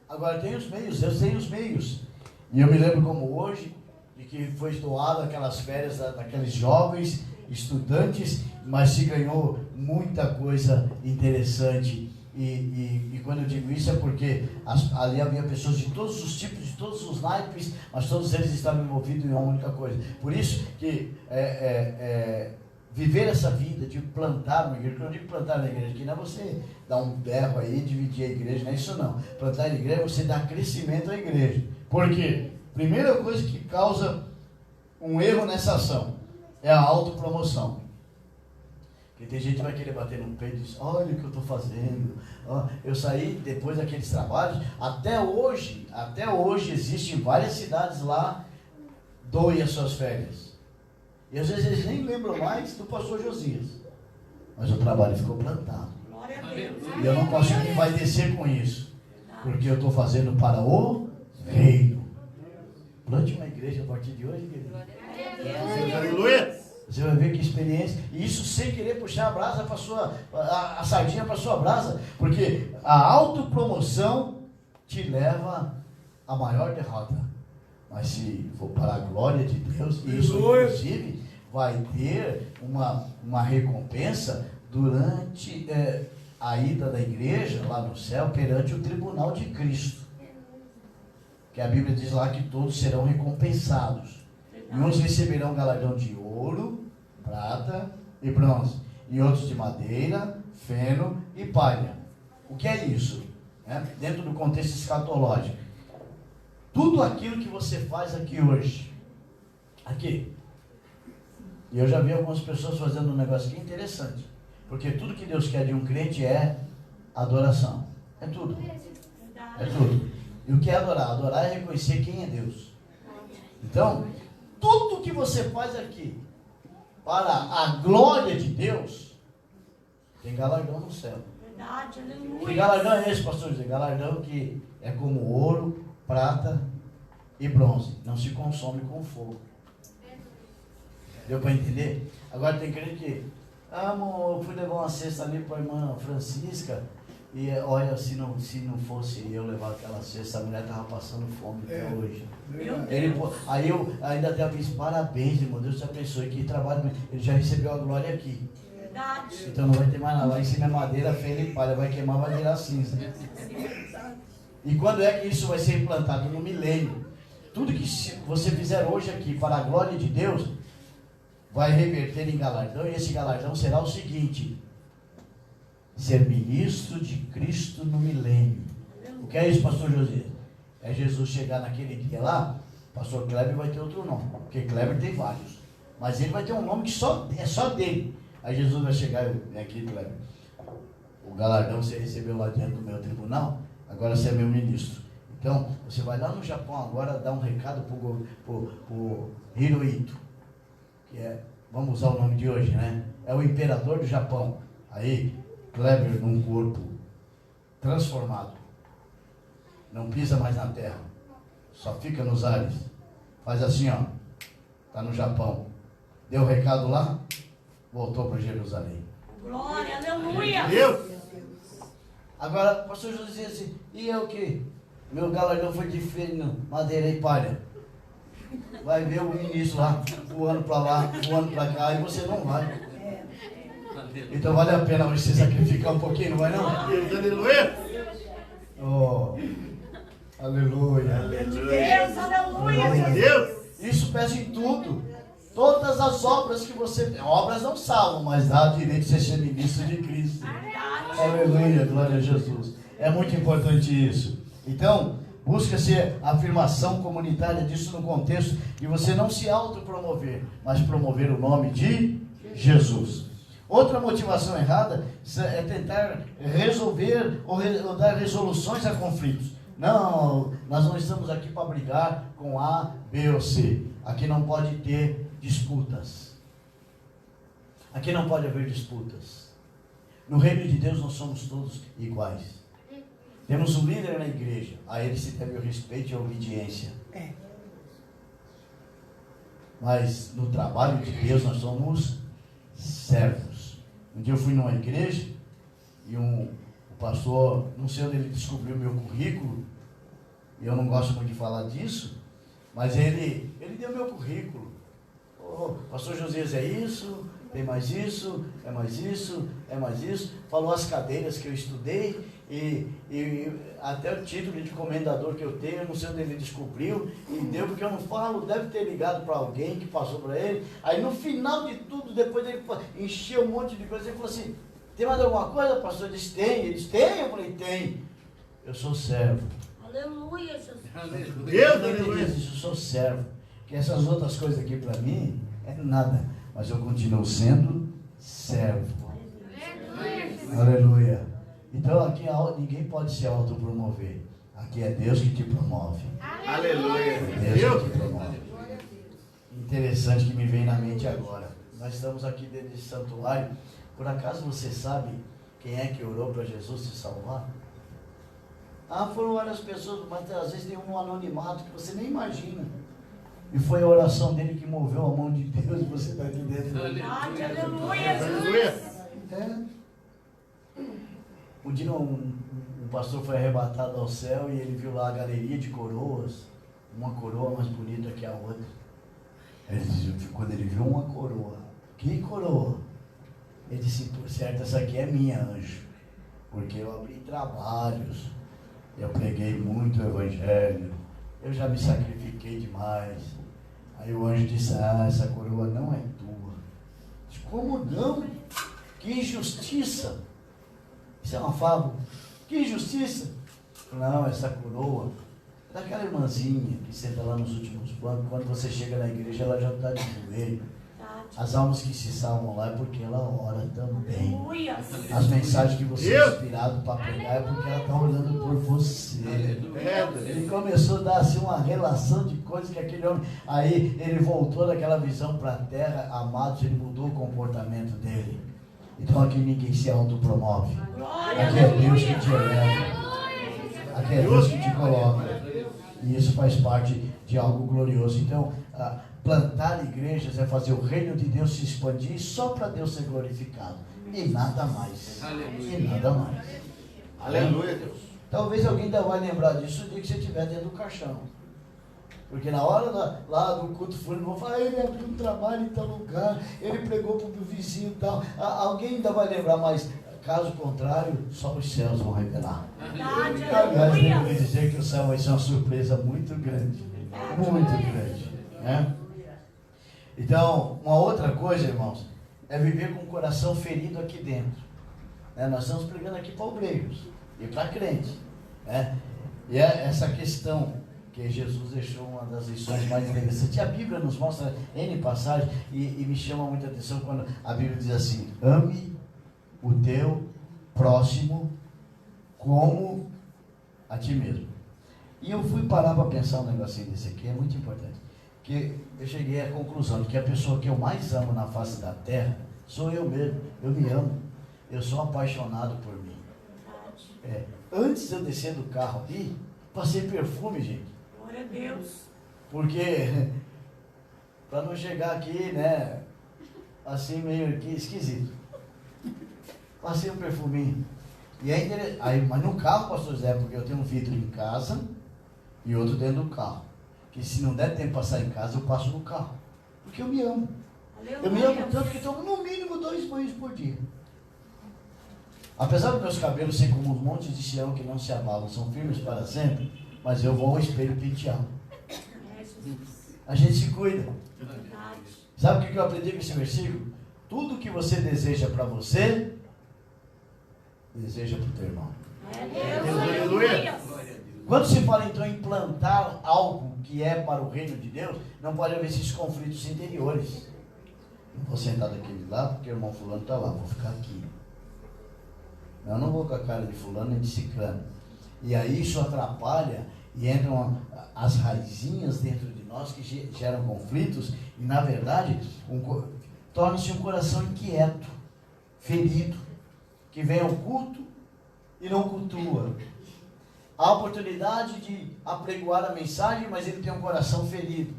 Agora tem os meios, Deus tem os meios. E eu me lembro como hoje, de que foi doado aquelas férias daqueles jovens estudantes, mas se ganhou muita coisa interessante. E quando eu digo isso é porque ali havia pessoas de todos os tipos, de todos os naipes, mas todos eles estavam envolvidos em uma única coisa. Por isso que viver essa vida de plantar uma igreja, quando eu digo plantar na igreja, que não é você dar um berro aí, dividir a igreja, não é isso não. Plantar a igreja é você dar crescimento à igreja. Por quê? Primeira coisa que causa um erro nessa ação é a autopromoção. Porque tem gente que vai querer bater no peito e diz, olha o que eu estou fazendo. Eu saí depois daqueles trabalhos, até hoje existem várias cidades lá, doem as suas férias. E às vezes eles nem lembram mais do pastor Josias. Mas o trabalho ficou plantado. Glória a Deus. E eu não posso nem vai descer com isso. Porque eu estou fazendo para o reino. Plante uma igreja a partir de hoje, querido. Aleluia. Você vai ver que experiência, e isso sem querer puxar a brasa para a sardinha para sua brasa, porque a autopromoção te leva à maior derrota. Mas se for para a glória de Deus, isso inclusive vai ter uma recompensa durante a ida da igreja lá no céu perante o tribunal de Cristo. Que a Bíblia diz lá que todos serão recompensados. E uns receberão galardão de ouro, prata e bronze. E outros de madeira, feno e palha. O que é isso? Dentro do contexto escatológico. Tudo aquilo que você faz aqui hoje. Aqui. E eu já vi algumas pessoas fazendo um negócio aqui interessante. Porque tudo que Deus quer de um crente é adoração. É tudo. É tudo. E o que é adorar? Adorar é reconhecer quem é Deus. Então, tudo que você faz aqui para a glória de Deus, tem galardão no céu. Verdade, aleluia. Que galardão é esse, pastor José? Galardão que é como ouro, prata e bronze. Não se consome com fogo. Deu para entender? Agora tem crente que, amor, eu fui levar uma cesta ali para a irmã Francisca, e olha, se não fosse eu levar aquela cesta, a mulher estava passando fome até hoje. Aí eu ainda até disse, parabéns, irmão, Deus te abençoe, que trabalho, ele já recebeu a glória aqui. Verdade. Então não vai ter mais nada, lá em cima é madeira, feno e palha, vai queimar, vai virar cinza. E quando é que isso vai ser implantado? No milênio. Tudo que você fizer hoje aqui para a glória de Deus, vai reverter em galardão, e esse galardão será o seguinte: ser ministro de Cristo no milênio. O que é isso, pastor José? É Jesus chegar naquele dia lá, pastor Kleber vai ter outro nome, porque Kleber tem vários, mas ele vai ter um nome que é só dele. Aí Jesus vai chegar, aqui Kleber, o galardão você recebeu lá dentro do meu tribunal, agora você é meu ministro. Então, você vai lá no Japão agora dar um recado pro Hirohito, que é, vamos usar o nome de hoje, né? É o imperador do Japão. Aí, Kleber num corpo transformado, não pisa mais na terra, só fica nos ares, faz assim, ó, tá no Japão, deu o recado lá, voltou para Jerusalém. Glória, aleluia. Deus. Agora, o pastor José dizia assim, e eu que? Meu galardão foi de feno, madeira e palha. Vai ver o ministro lá, voando para lá, voando para cá, e você não vai. Então vale a pena você sacrificar um pouquinho, não vai não? Deus, aleluia. Oh, aleluia. Deus, aleluia. Deus. Isso pesa em tudo. Todas as obras que você tem. Obras não salvam, mas dá direito de você ser ministro de Cristo. Aleluia, glória a Jesus. É muito importante isso. Então, busca-se a afirmação comunitária disso no contexto de você não se autopromover, mas promover o nome de Jesus. Outra motivação errada é tentar resolver ou dar resoluções a conflitos. Não, nós não estamos aqui para brigar com A, B ou C. Aqui não pode ter disputas. Aqui não pode haver disputas. No reino de Deus nós somos todos iguais. Temos um líder na igreja, a ele se deve o respeito e a obediência. Mas no trabalho de Deus nós somos servos. Um dia eu fui numa igreja e o pastor, não sei onde ele descobriu o meu currículo, e eu não gosto muito de falar disso, mas ele deu meu currículo. Oh, pastor Josias, é isso, tem mais isso, é mais isso, é mais isso. Falou as cadeiras que eu estudei e até o título de comendador que eu tenho, eu não sei onde ele descobriu, e deu, porque eu não falo, deve ter ligado para alguém que passou para ele. Aí no final de tudo, depois ele encheu um monte de coisa, ele falou assim, tem mais alguma coisa, pastor? Ele disse, tem. Ele disse, tem? Eu falei, tem. Eu sou servo. Aleluia, Jesus. Deus, aleluia. Eu sou servo. Que essas outras coisas aqui para mim é nada, mas eu continuo sendo servo. Aleluia. Então aqui ninguém pode se autopromover. Aqui é Deus que te promove. Aleluia. É Deus que te promove. Interessante que me vem na mente agora. Nós estamos aqui dentro desse santuário. Por acaso você sabe quem é que orou para Jesus se salvar? Foram várias pessoas, mas às vezes tem um anonimato que você nem imagina. E foi a oração dele que moveu a mão de Deus, você está aqui dentro. Verdade, aleluia. Aleluia. Um dia um pastor foi arrebatado ao céu e ele viu lá a galeria de coroas, uma coroa mais bonita que a outra. Ele disse, quando ele viu uma coroa, que coroa? Ele disse, por certo, essa aqui é minha, anjo, porque eu abri trabalhos, eu preguei muito o evangelho, eu já me sacrifiquei demais. Aí o anjo disse, essa coroa não é tua. Disse, como não? Que injustiça! Isso é uma fábula. Que injustiça! Não, essa coroa é daquela irmãzinha que senta lá nos últimos bancos. Quando você chega na igreja, ela já está de joelho. As almas que se salvam lá é porque ela ora também. Aleluia. As mensagens que você é inspirado para pregar é porque ela está orando por você. Ele começou a dar assim uma relação de coisas que aquele homem... Aí ele voltou daquela visão para a terra, amados, ele mudou o comportamento dele. Então aqui ninguém se autopromove. Aqui é Deus que te eleva. Aqui é Deus que te coloca. E isso faz parte de algo glorioso. Então, plantar igrejas é fazer o reino de Deus se expandir só para Deus ser glorificado. E nada mais. E nada mais. Aleluia, Deus. Talvez alguém ainda vai lembrar disso o dia que você estiver dentro do caixão. Porque na hora lá do culto fúnebre, vão falar, ele abriu um trabalho em tal lugar, ele pregou para o vizinho e tal. Alguém ainda vai lembrar, mas caso contrário, só os céus vão revelar. Verdade, Aliás, devo aleluia. dizer que o céu vai ser uma surpresa muito grande. Muito grande. Né? Então, uma outra coisa, irmãos, é viver com o coração ferido aqui dentro. Nós estamos pregando aqui para obreiros e para crentes. E é essa questão que Jesus deixou uma das lições mais interessantes. E a Bíblia nos mostra N passagens e me chama muita atenção quando a Bíblia diz assim, ame o teu próximo como a ti mesmo. E eu fui parar para pensar um negocinho desse aqui, é muito importante. Que eu cheguei à conclusão de que a pessoa que eu mais amo na face da terra sou eu mesmo. Eu me amo. Eu sou apaixonado por mim. Antes de eu descer do carro ali, passei perfume, gente. Glória a Deus. Porque, para não chegar aqui, né, assim meio que esquisito. Passei um perfuminho. E aí, mas no carro, pastor Zé, porque eu tenho um vidro em casa e outro dentro do carro. Que se não der tempo de passar em casa, eu passo no carro. Porque eu me amo. Aleluia. Eu me amo tanto que tomo no mínimo 2 banhos por dia. Apesar dos meus cabelos serem como um monte de Sião que não se abalam, são firmes para sempre, mas eu vou ao espelho pentear. A gente se cuida. Verdade. Sabe o que eu aprendi com esse versículo? Tudo que você deseja para você, deseja para o teu irmão. Deus, aleluia. Quando se fala então em plantar algo que é para o reino de Deus, não pode haver esses conflitos interiores. Não vou sentar daquele lado porque o irmão fulano está lá, vou ficar aqui. Eu não vou com a cara de fulano nem de ciclano. E aí isso atrapalha e entram as raizinhas dentro de nós que geram conflitos e na verdade torna-se um coração inquieto, ferido, que vem ao culto e não cultua. Há oportunidade de apregoar a mensagem, mas ele tem um coração ferido.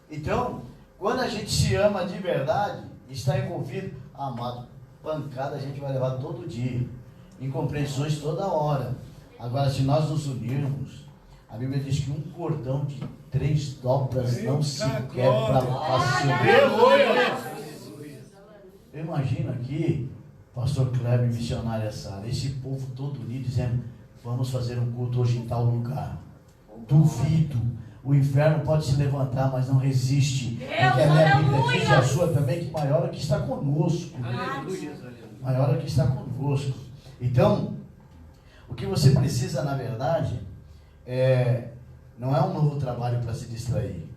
Então, quando a gente se ama de verdade, está envolvido, amado, pancada a gente vai levar todo dia, incompreensões toda hora. Agora, se nós nos unirmos, a Bíblia diz que um cordão de 3 dobras não se quebra facilmente. Eu imagino aqui, pastor Kleber, missionária Sara, esse povo todo unido dizendo, vamos fazer um culto hoje em tal lugar. Duvido. O inferno pode se levantar, mas não resiste. Porque a minha Bíblia diz, a sua também, que maior é que está conosco. Maior é que está conosco. Então, o que você precisa, na verdade, não é um novo trabalho para se distrair.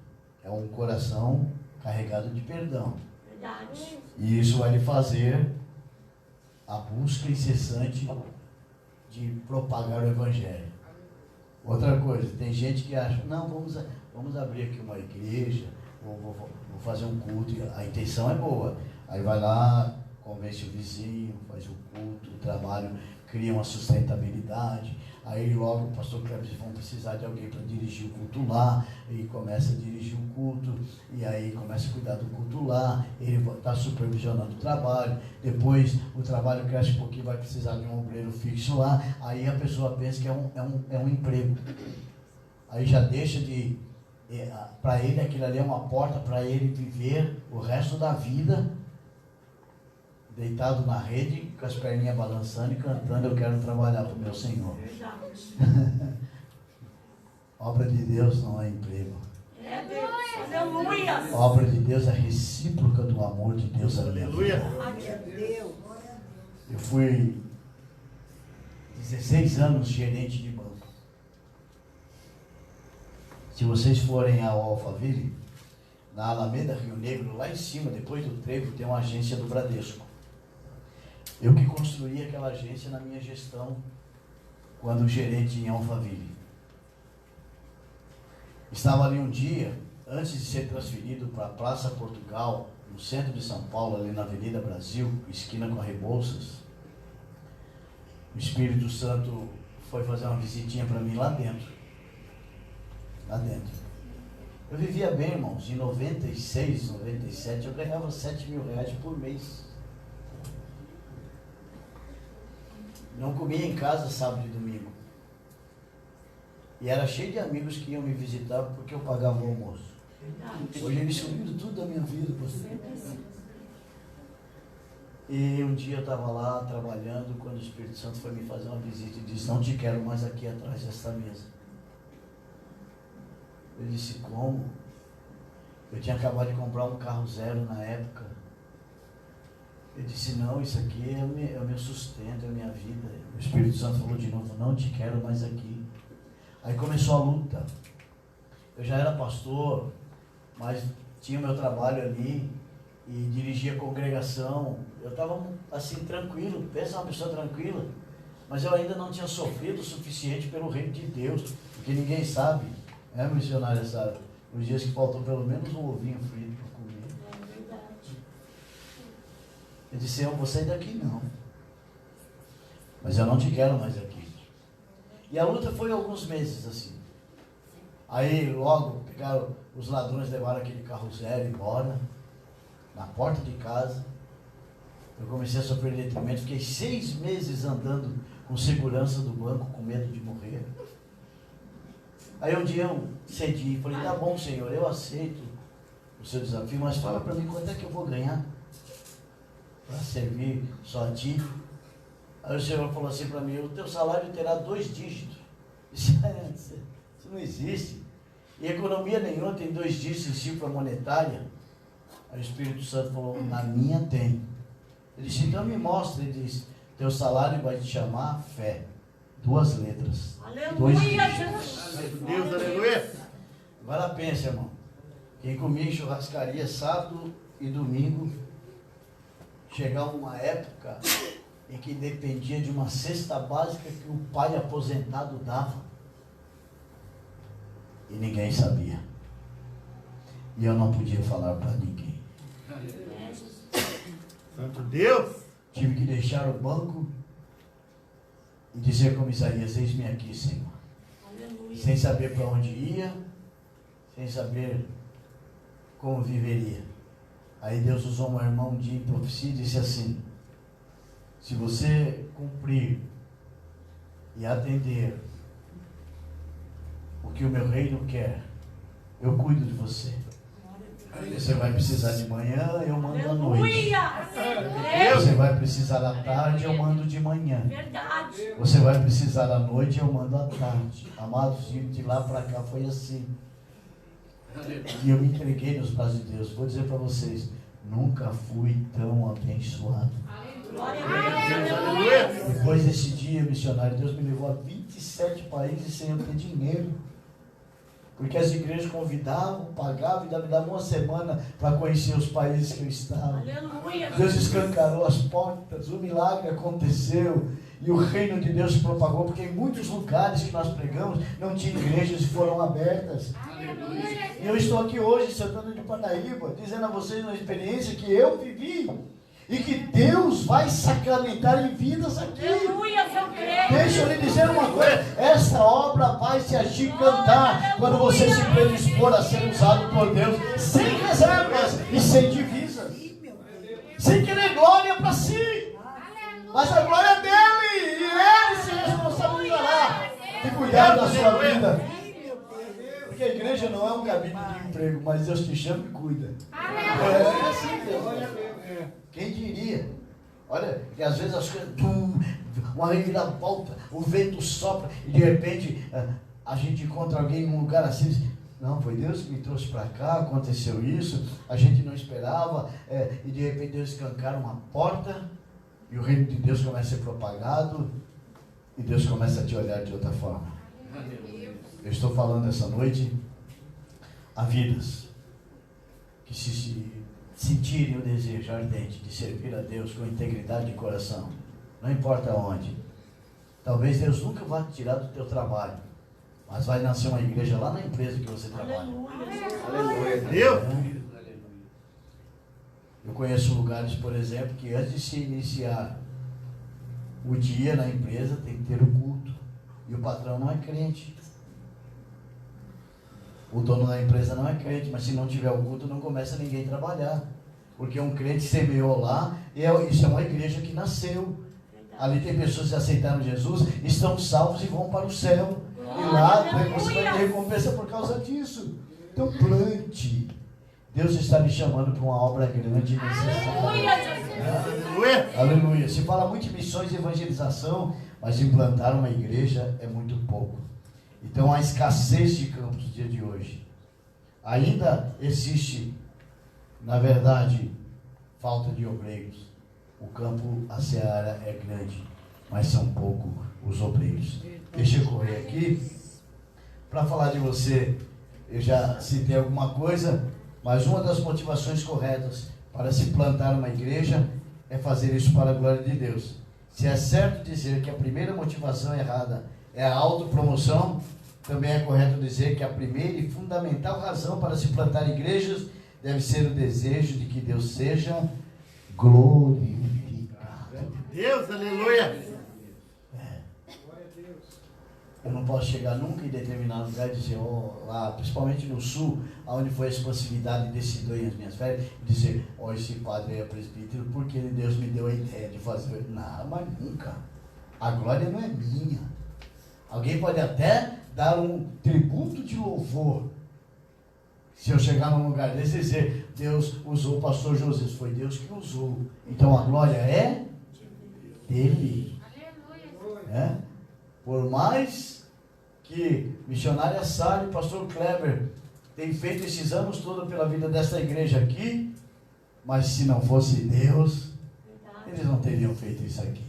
É um coração carregado de perdão. Verdade. E isso vai lhe fazer a busca incessante de propagar o Evangelho. Outra coisa, tem gente que acha, não, vamos abrir aqui uma igreja, vou fazer um culto, a intenção é boa. Aí vai lá, convence o vizinho, faz o culto, o trabalho. cria uma sustentabilidade. Aí logo o pastor Cleber disse, vão precisar de alguém para dirigir o culto lá, e começa a dirigir o culto, e aí começa a cuidar do culto lá, ele está supervisionando o trabalho, depois o trabalho cresce um pouquinho, vai precisar de um obreiro fixo lá, aí a pessoa pensa que é um emprego, aí já deixa de, para ele aquilo ali é uma porta para ele viver o resto da vida, deitado na rede, com as perninhas balançando e cantando, eu quero trabalhar para o meu Senhor. Verdade. Obra de Deus não é emprego. É Deus. Aleluia. Obra de Deus é recíproca do amor de Deus. Aleluia. Glória a Deus. Eu fui 16 anos gerente de banco. Se vocês forem ao Alphaville, na Alameda Rio Negro, lá em cima, depois do trevo, tem uma agência do Bradesco. Eu que construí aquela agência na minha gestão, quando gerente em Alphaville. Estava ali um dia, antes de ser transferido para a Praça Portugal, no centro de São Paulo, ali na Avenida Brasil, esquina com a Rebouças. O Espírito Santo foi fazer uma visitinha para mim lá dentro. Lá dentro. Eu vivia bem, irmãos. Em 96, 97, eu ganhava 7 mil reais por mês. Não comia em casa sábado e domingo. E era cheio de amigos que iam me visitar porque eu pagava o almoço. Verdade. Hoje eles sumiram tudo da minha vida, pastor. Sempre assim. E um dia eu estava lá trabalhando, quando o Espírito Santo foi me fazer uma visita e disse, não te quero mais aqui atrás desta mesa. Eu disse, como? Eu tinha acabado de comprar um carro zero na época. Eu disse, não, isso aqui é o meu sustento, é a minha vida. O Espírito Santo falou de novo, não te quero mais aqui. Aí começou a luta. Eu já era pastor, mas tinha o meu trabalho ali e dirigia a congregação. Eu estava assim, tranquilo, pensa uma pessoa tranquila, mas eu ainda não tinha sofrido o suficiente pelo reino de Deus, porque ninguém sabe, missionária sabe, os dias que faltou pelo menos um ovinho frito para comer. É verdade. Eu disse, eu vou sair daqui não, mas eu não te quero mais aqui. E a luta foi alguns meses assim. Aí logo pegaram, os ladrões levaram aquele carro zero embora, na porta de casa. Eu comecei a sofrer detrimento, fiquei 6 meses andando com segurança do banco, com medo de morrer. Aí um dia eu cedi, falei, tá bom, Senhor, eu aceito o seu desafio, mas fala para mim quanto é que eu vou ganhar para servir só a ti. Aí o Senhor falou assim para mim, o teu salário terá 2 dígitos. Isso não existe. E economia nenhuma tem 2 dígitos em cifra monetária. Aí o Espírito Santo falou, na minha tem. Ele disse, então me mostra. Ele disse, teu salário vai te chamar fé. 2 letras. 2 Aleluia, dígitos. Jesus. Deus, aleluia. Agora pensa, irmão. Quem comia em churrascaria sábado e domingo, chegava uma época em que dependia de uma cesta básica que o pai aposentado dava. E ninguém sabia. E eu não podia falar para ninguém. Santo Deus. Tive que deixar o banco e dizer como Isaías, eis-me aqui, Senhor. Aleluia. Sem saber para onde ia, sem saber como viveria. Aí Deus usou um irmão de profecia e disse assim, se você cumprir e atender o que o meu reino quer, eu cuido de você. Você vai precisar de manhã, eu mando à noite. Aleluia. Você vai precisar à tarde, eu mando de manhã. Verdade. Você vai precisar à noite, eu mando à tarde. Amados, de lá para cá foi assim. E eu me entreguei nos braços de Deus. Vou dizer para vocês, nunca fui tão abençoado. Glória a Deus. Aleluia. Aleluia. Depois desse dia, missionário, Deus me levou a 27 países sem eu ter dinheiro. Porque as igrejas convidavam, pagavam e me davam uma semana para conhecer os países que eu estava. Aleluia. Deus escancarou as portas, o milagre aconteceu e o reino de Deus se propagou, porque em muitos lugares que nós pregamos não tinha igrejas e foram abertas. E eu estou aqui hoje, Santana de Parnaíba, dizendo a vocês uma experiência que eu vivi. E que Deus vai sacramentar em vidas aqui. Aleluia, eu creio. Deixa eu lhe dizer uma coisa, essa obra vai se agigantar quando você se predispor a ser usado por Deus, sem reservas e sem divisas, sem querer glória para si, mas a glória é dele, e ele se responsabilizará de cuidar da sua vida. Porque a igreja não é um cabide de emprego, mas Deus te chama e cuida. É assim, Deus. Quem diria? Olha, que às vezes as coisas, uma reviravolta, o vento sopra e de repente a gente encontra alguém num lugar assim, diz, não, foi Deus que me trouxe para cá, aconteceu isso, a gente não esperava, e de repente Deus escancara uma porta e o reino de Deus começa a ser propagado e Deus começa a te olhar de outra forma. Eu estou falando essa noite a vidas que se sentirem o desejo ardente de servir a Deus com integridade de coração, não importa onde. Talvez Deus nunca vá te tirar do teu trabalho, mas vai nascer uma igreja lá na empresa que você trabalha. Aleluia. Deus. Eu conheço lugares, por exemplo, que antes de se iniciar o dia na empresa tem que ter o culto, e o patrão não é crente. O dono da empresa não é crente, mas se não tiver o culto, não começa ninguém a trabalhar. Porque um crente semeou lá, e isso é uma igreja que nasceu. Ali tem pessoas que aceitaram Jesus, estão salvos e vão para o céu. E lá você vai ter recompensa por causa disso. Então plante. Deus está lhe chamando para uma obra grande e necessária. Aleluia. Aleluia. Se fala muito em missões e evangelização, mas implantar uma igreja é muito pouco. Então, a escassez de campos no dia de hoje. Ainda existe, na verdade, falta de obreiros. O campo, a seara é grande, mas são poucos os obreiros. Deixa eu correr aqui. Para falar de você, eu já citei alguma coisa, mas uma das motivações corretas para se plantar uma igreja é fazer isso para a glória de Deus. Se é certo dizer que a primeira motivação errada é a autopromoção, também é correto dizer que a primeira e fundamental razão para se plantar igrejas deve ser o desejo de que Deus seja glorificado. Deus, aleluia. Eu não posso chegar nunca em determinado lugar e dizer, lá, principalmente no sul, onde foi a expansividade desse dois as minhas férias, e dizer, esse padre é presbítero porque Deus me deu a ideia de fazer. Não, mas nunca. A glória não é minha. Alguém pode até dar um tributo de louvor. Se eu chegar num lugar desse e dizer, Deus usou o pastor José, foi Deus que usou. Então a glória é dele. É? Por mais que missionária Sara e pastor Kleber tenham feito esses anos todos pela vida dessa igreja aqui, mas se não fosse Deus, eles não teriam feito isso aqui.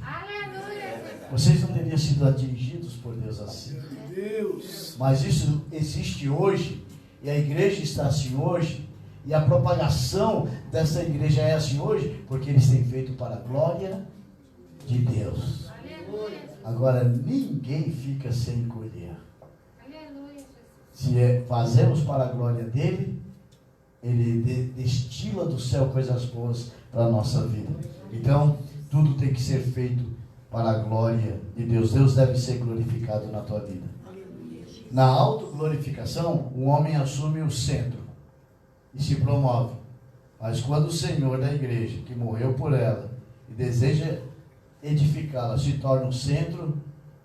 Vocês não teriam sido atingidos por Deus assim. Deus. Mas isso existe hoje, e a igreja está assim hoje, e a propagação dessa igreja é assim hoje, porque eles têm feito para a glória de Deus. Agora, ninguém fica sem colher. Se fazemos para a glória dele, ele destila do céu coisas boas para a nossa vida. Então, tudo tem que ser feito para a glória de Deus. Deus deve ser glorificado na tua vida. Na autoglorificação, o homem assume o centro e se promove. Mas quando o Senhor da igreja, que morreu por ela e deseja edificá-la, se torna o centro,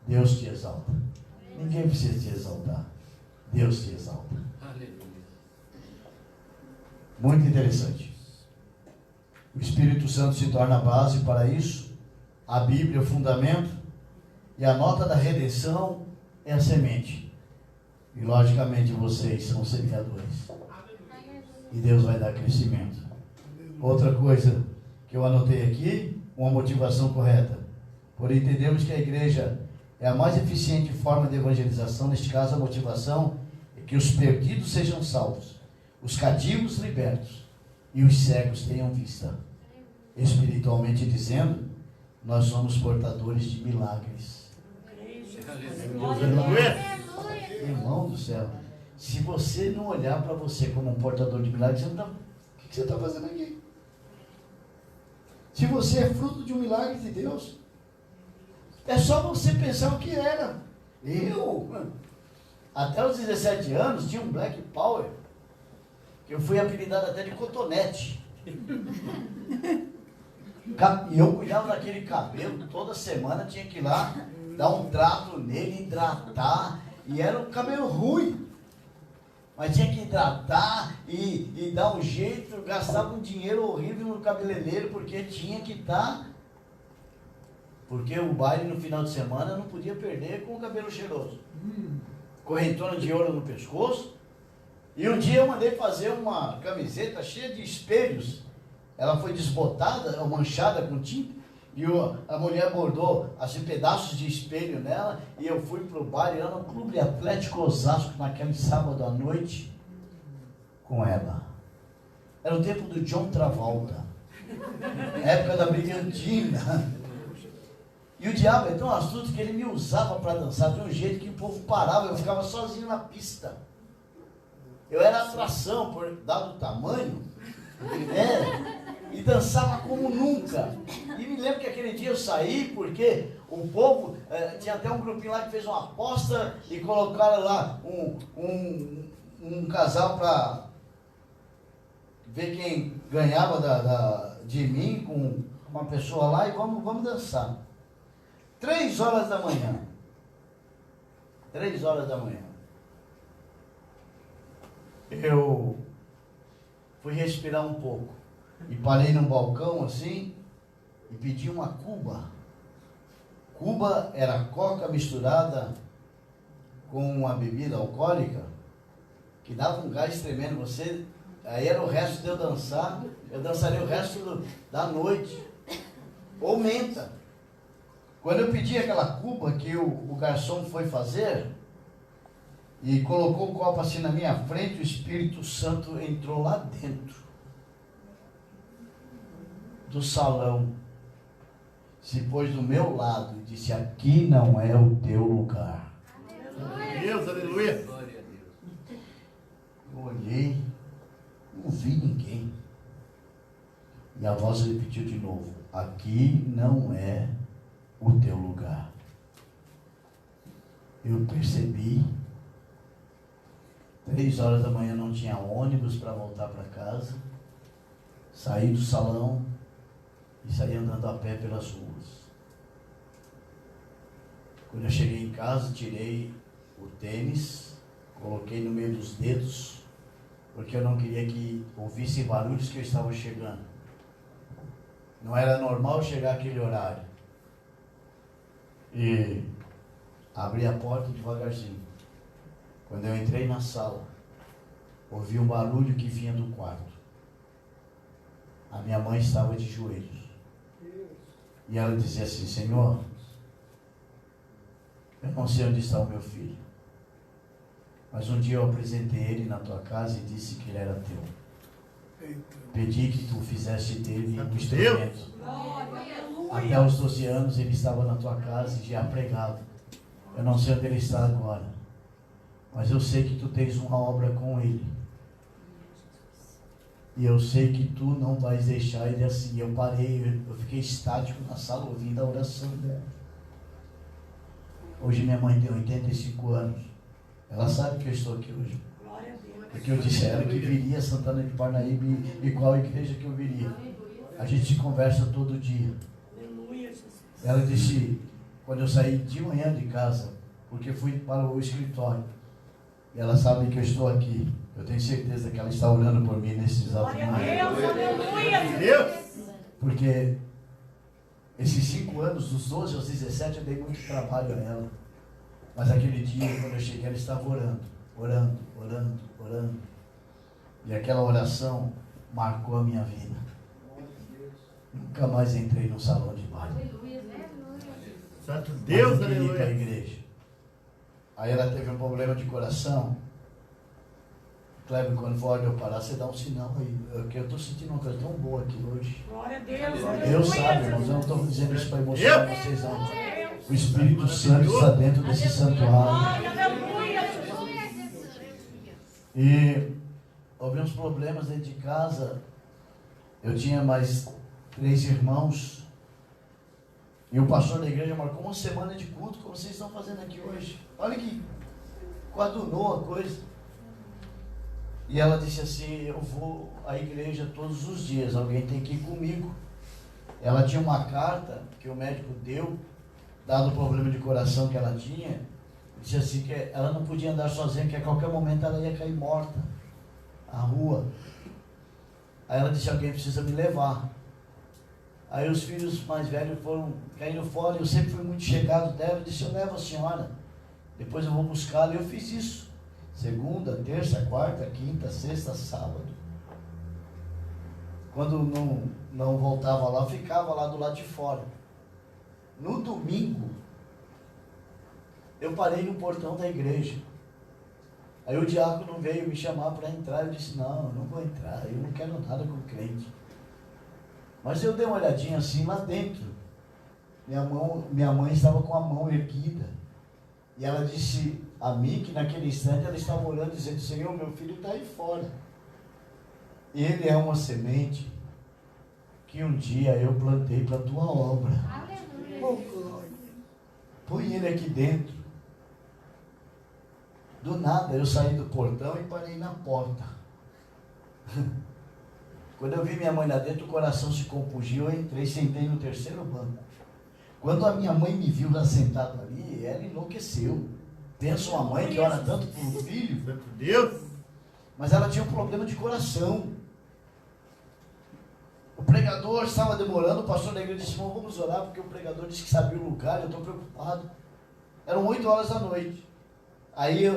Deus te exalta. Ninguém precisa te exaltar. Deus te exalta. Muito interessante. O Espírito Santo se torna a base para isso. A Bíblia é o fundamento. E a nota da redenção é a semente. E logicamente vocês são semeadores. E Deus vai dar crescimento. Outra coisa que eu anotei aqui, uma motivação correta. Por entendemos que a igreja é a mais eficiente forma de evangelização. Neste caso, a motivação é que os perdidos sejam salvos, os cativos libertos e os cegos tenham vista. Espiritualmente dizendo, nós somos portadores de milagres. Irmão do céu, se você não olhar para você como um portador de milagres, você não tá, o que você está fazendo aqui? Se você é fruto de um milagre de Deus, é só você pensar o que era. Até os 17 anos, tinha um Black Power, que eu fui apelidado até de cotonete. E eu cuidava daquele cabelo, toda semana tinha que ir lá, dar um trato nele, hidratar, e era um cabelo ruim. Mas tinha que hidratar e dar um jeito, gastava um dinheiro horrível no cabeleireiro, porque tinha que estar. Porque o baile no final de semana não podia perder com o cabelo cheiroso. Correntona de ouro no pescoço. E um dia eu mandei fazer uma camiseta cheia de espelhos. Ela foi desbotada, manchada com tinta. E a mulher bordou assim, pedaços de espelho nela. E eu fui pro baile lá no Clube Atlético Osasco, naquele sábado à noite, com ela. Era o tempo do John Travolta. Época da Brilhantina. E o diabo é tão astuto que ele me usava para dançar de um jeito que o povo parava, eu ficava sozinho na pista. Eu era atração, por dado o tamanho, e dançava como nunca. E me lembro que aquele dia eu saí porque o povo, tinha até um grupinho lá que fez uma aposta e colocaram lá um casal para ver quem ganhava de mim com uma pessoa lá e vamos dançar. 3 horas da manhã. 3 horas da manhã. Eu fui respirar um pouco. E parei num balcão assim. E pedi uma cuba. Cuba era coca misturada com uma bebida alcoólica. Que dava um gás tremendo. Aí era o resto de eu dançar. Eu dançaria o resto da noite. Ou menta. Quando eu pedi aquela cuba que o garçom foi fazer e colocou o copo assim na minha frente, o Espírito Santo entrou lá dentro do salão, se pôs do meu lado e disse: aqui não é o teu lugar. Deus, aleluia. Eu olhei, não vi ninguém. E a voz repetiu de novo: aqui não é o teu lugar. Eu percebi. 3 horas da manhã não tinha ônibus para voltar para casa. Saí do salão e saí andando a pé pelas ruas. Quando eu cheguei em casa, tirei o tênis, coloquei no meio dos dedos, porque eu não queria que ouvisse barulhos que eu estava chegando. Não era normal chegar aquele horário. E abri a porta devagarzinho. Quando eu entrei na sala, ouvi um barulho que vinha do quarto. A minha mãe estava de joelhos. E ela dizia assim: Senhor, eu não sei onde está o meu filho, mas um dia eu apresentei ele na tua casa e disse que ele era teu. Pedi que tu fizesse dele um instrumento. Até os 12 anos ele estava na tua casa e já pregava. Eu não sei onde ele está agora, mas eu sei que tu tens uma obra com ele. E eu sei que tu não vais deixar ele assim. Eu parei, eu fiquei estático na sala ouvindo a oração dela. Hoje minha mãe tem 85 anos. Ela sabe que eu estou aqui hoje. Porque eu disse a ela que viria a Santana de Parnaíba e qual igreja que eu viria. A gente se conversa todo dia. Ela disse, quando eu saí de manhã de casa, porque fui para o escritório, e ela sabe que eu estou aqui. Eu tenho certeza que ela está orando por mim nesses exato momento. Porque esses 5 anos, dos 12 aos 17, eu dei muito trabalho a ela. Mas aquele dia, quando eu cheguei, ela estava orando. E aquela oração marcou a minha vida. Nunca mais entrei no salão de baile. Santo Deus, queria ir para a aleluia. igreja. Aí ela teve um problema de coração. Kleber, quando for hora de eu parar, você dá um sinal aí. Eu estou sentindo uma coisa tão boa aqui hoje. Glória a Deus. Deus sabe, irmãos, eu não estou dizendo isso para emocionar vocês, não. O Espírito Santo está dentro desse santuário. E houve uns problemas dentro de casa. Eu tinha mais 3 irmãos. E o pastor da igreja marcou uma semana de culto, como vocês estão fazendo aqui hoje. Olha que coadunou a coisa. E ela disse assim: eu vou à igreja todos os dias, alguém tem que ir comigo. Ela tinha uma carta que o médico deu, dado o problema de coração que ela tinha, disse assim que ela não podia andar sozinha, que a qualquer momento ela ia cair morta na rua. Aí ela disse: alguém precisa me levar. Aí os filhos mais velhos foram caindo fora, eu sempre fui muito chegado dela, eu disse: eu levo a senhora, depois eu vou buscá-la. E eu fiz isso, segunda, terça, quarta, quinta, sexta, sábado. Quando não voltava lá, ficava lá do lado de fora. No domingo, eu parei no portão da igreja. Aí o diácono veio me chamar para entrar. Eu disse: não, eu não vou entrar, eu não quero nada com crente. Mas eu dei uma olhadinha assim lá dentro. Minha mãe estava com a mão erguida. E ela disse a mim que naquele instante ela estava orando, dizendo: Senhor, meu filho está aí fora. Ele é uma semente que um dia eu plantei para a tua obra. Põe ele aqui dentro. Do nada eu saí do portão e parei na porta. Quando eu vi minha mãe lá dentro, o coração se compungiu. Eu entrei, sentei no terceiro banco. Quando a minha mãe me viu lá sentado ali, ela enlouqueceu. Pensa uma mãe que ora tanto por um filho. Santo Deus. Mas ela tinha um problema de coração. O pregador estava demorando, o pastor da igreja disse: vamos orar, porque o pregador disse que sabia o lugar, eu estou preocupado. Eram 8 horas da noite. Aí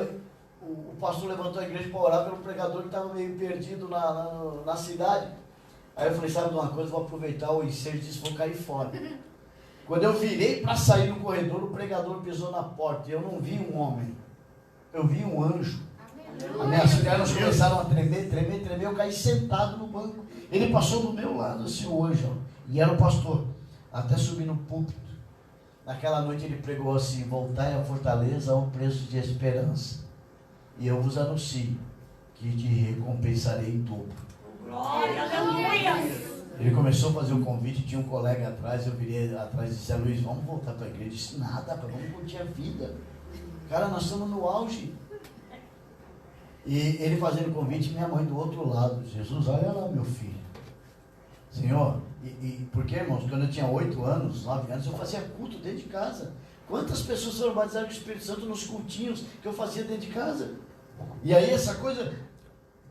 o pastor levantou a igreja para orar pelo pregador que estava meio perdido na cidade. Aí eu falei: sabe de uma coisa, vou aproveitar o ensejo disso, vou cair fora. Quando eu virei para sair no corredor, o pregador pisou na porta, e eu não vi um homem, eu vi um anjo. As minhas pernas começaram a tremer, eu caí sentado no banco. Ele passou do meu lado, assim, o anjo, e era o pastor, até subir no púlpito. Naquela noite ele pregou assim: voltai à fortaleza a um preço de esperança, e eu vos anuncio que te recompensarei em dobro. Glória, aleluia. Ele começou a fazer o convite, tinha um colega atrás, eu virei atrás e disse: Luiz, vamos voltar para a igreja. Eu disse: nada, vamos curtir a vida. Cara, nós estamos no auge. E ele fazendo o convite, minha mãe do outro lado: Jesus, olha lá meu filho. Senhor, porque, irmãos, quando eu tinha 8 anos, 9 anos, eu fazia culto dentro de casa. Quantas pessoas foram batizadas com o Espírito Santo nos cultinhos que eu fazia dentro de casa? E aí essa coisa,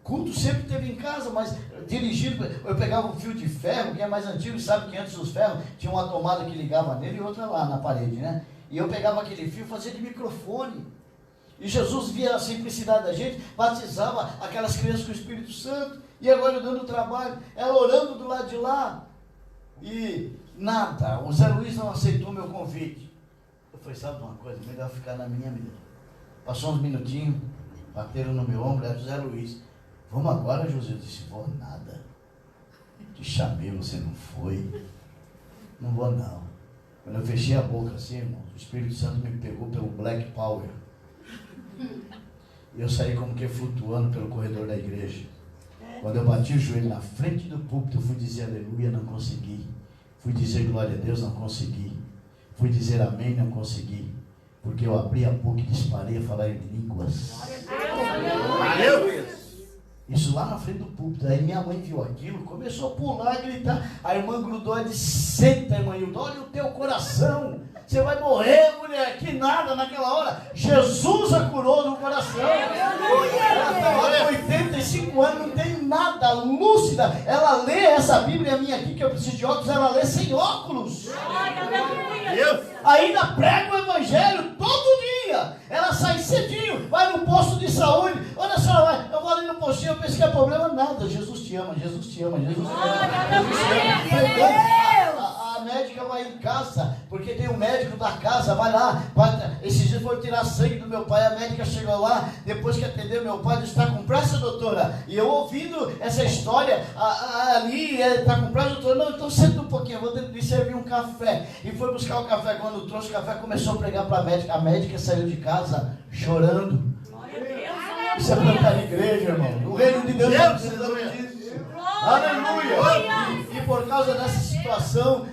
culto sempre teve em casa, mas dirigido, eu pegava um fio de ferro, quem é mais antigo sabe que antes dos ferros tinha uma tomada que ligava nele e outra lá na parede, né? E eu pegava aquele fio e fazia de microfone. E Jesus via a simplicidade da gente, batizava aquelas crianças com o Espírito Santo. E agora eu dando trabalho, ela orando do lado de lá. E nada, o Zé Luiz não aceitou meu convite. Eu falei: sabe uma coisa, melhor ficar na minha mesmo. Passou uns minutinhos, bateram no meu ombro, era o Zé Luiz: vamos agora, José? Eu disse: vou nada. Te chamei, você não foi. Não vou não. Quando eu fechei a boca assim, irmão, o Espírito Santo me pegou pelo Black Power. E eu saí como que flutuando pelo corredor da igreja. Quando eu bati o joelho na frente do púlpito, eu fui dizer aleluia, não consegui. Fui dizer glória a Deus, não consegui. Fui dizer amém, não consegui. Porque eu abri a boca e disparei a falar em línguas. Aleluia. Isso lá na frente do púlpito. Aí minha mãe viu aquilo, começou a pular, a gritar. A irmã grudou e disse: senta, irmã Hilda, olha o teu coração. Você vai morrer, mulher. Que nada, naquela hora Jesus a curou no coração. Ela está com 85 anos, não tem nada, lúcida. Ela lê essa Bíblia minha aqui, que eu preciso de óculos, ela lê sem óculos. Ainda prega o evangelho todo dia. Ela sai cedinho, vai no posto de saúde. Olha só, eu vou ali no postinho, eu penso que é problema nada. Jesus te ama, Jesus te ama, Jesus te ama. A médica vai em casa, porque tem um médico da casa, vai lá. Esses dias foram tirar sangue do meu pai, a médica chegou lá, depois que atendeu meu pai, disse: está com pressa, doutora? E eu ouvindo essa história, ali, está com pressa, doutora? Não, então senta um pouquinho, eu vou lhe servir um café. E foi buscar o café, quando trouxe o café, começou a pregar para a médica saiu de casa chorando. Isso é plantar igreja, irmão. O reino de Deus está precisando disso. Aleluia! E por causa dessa situação,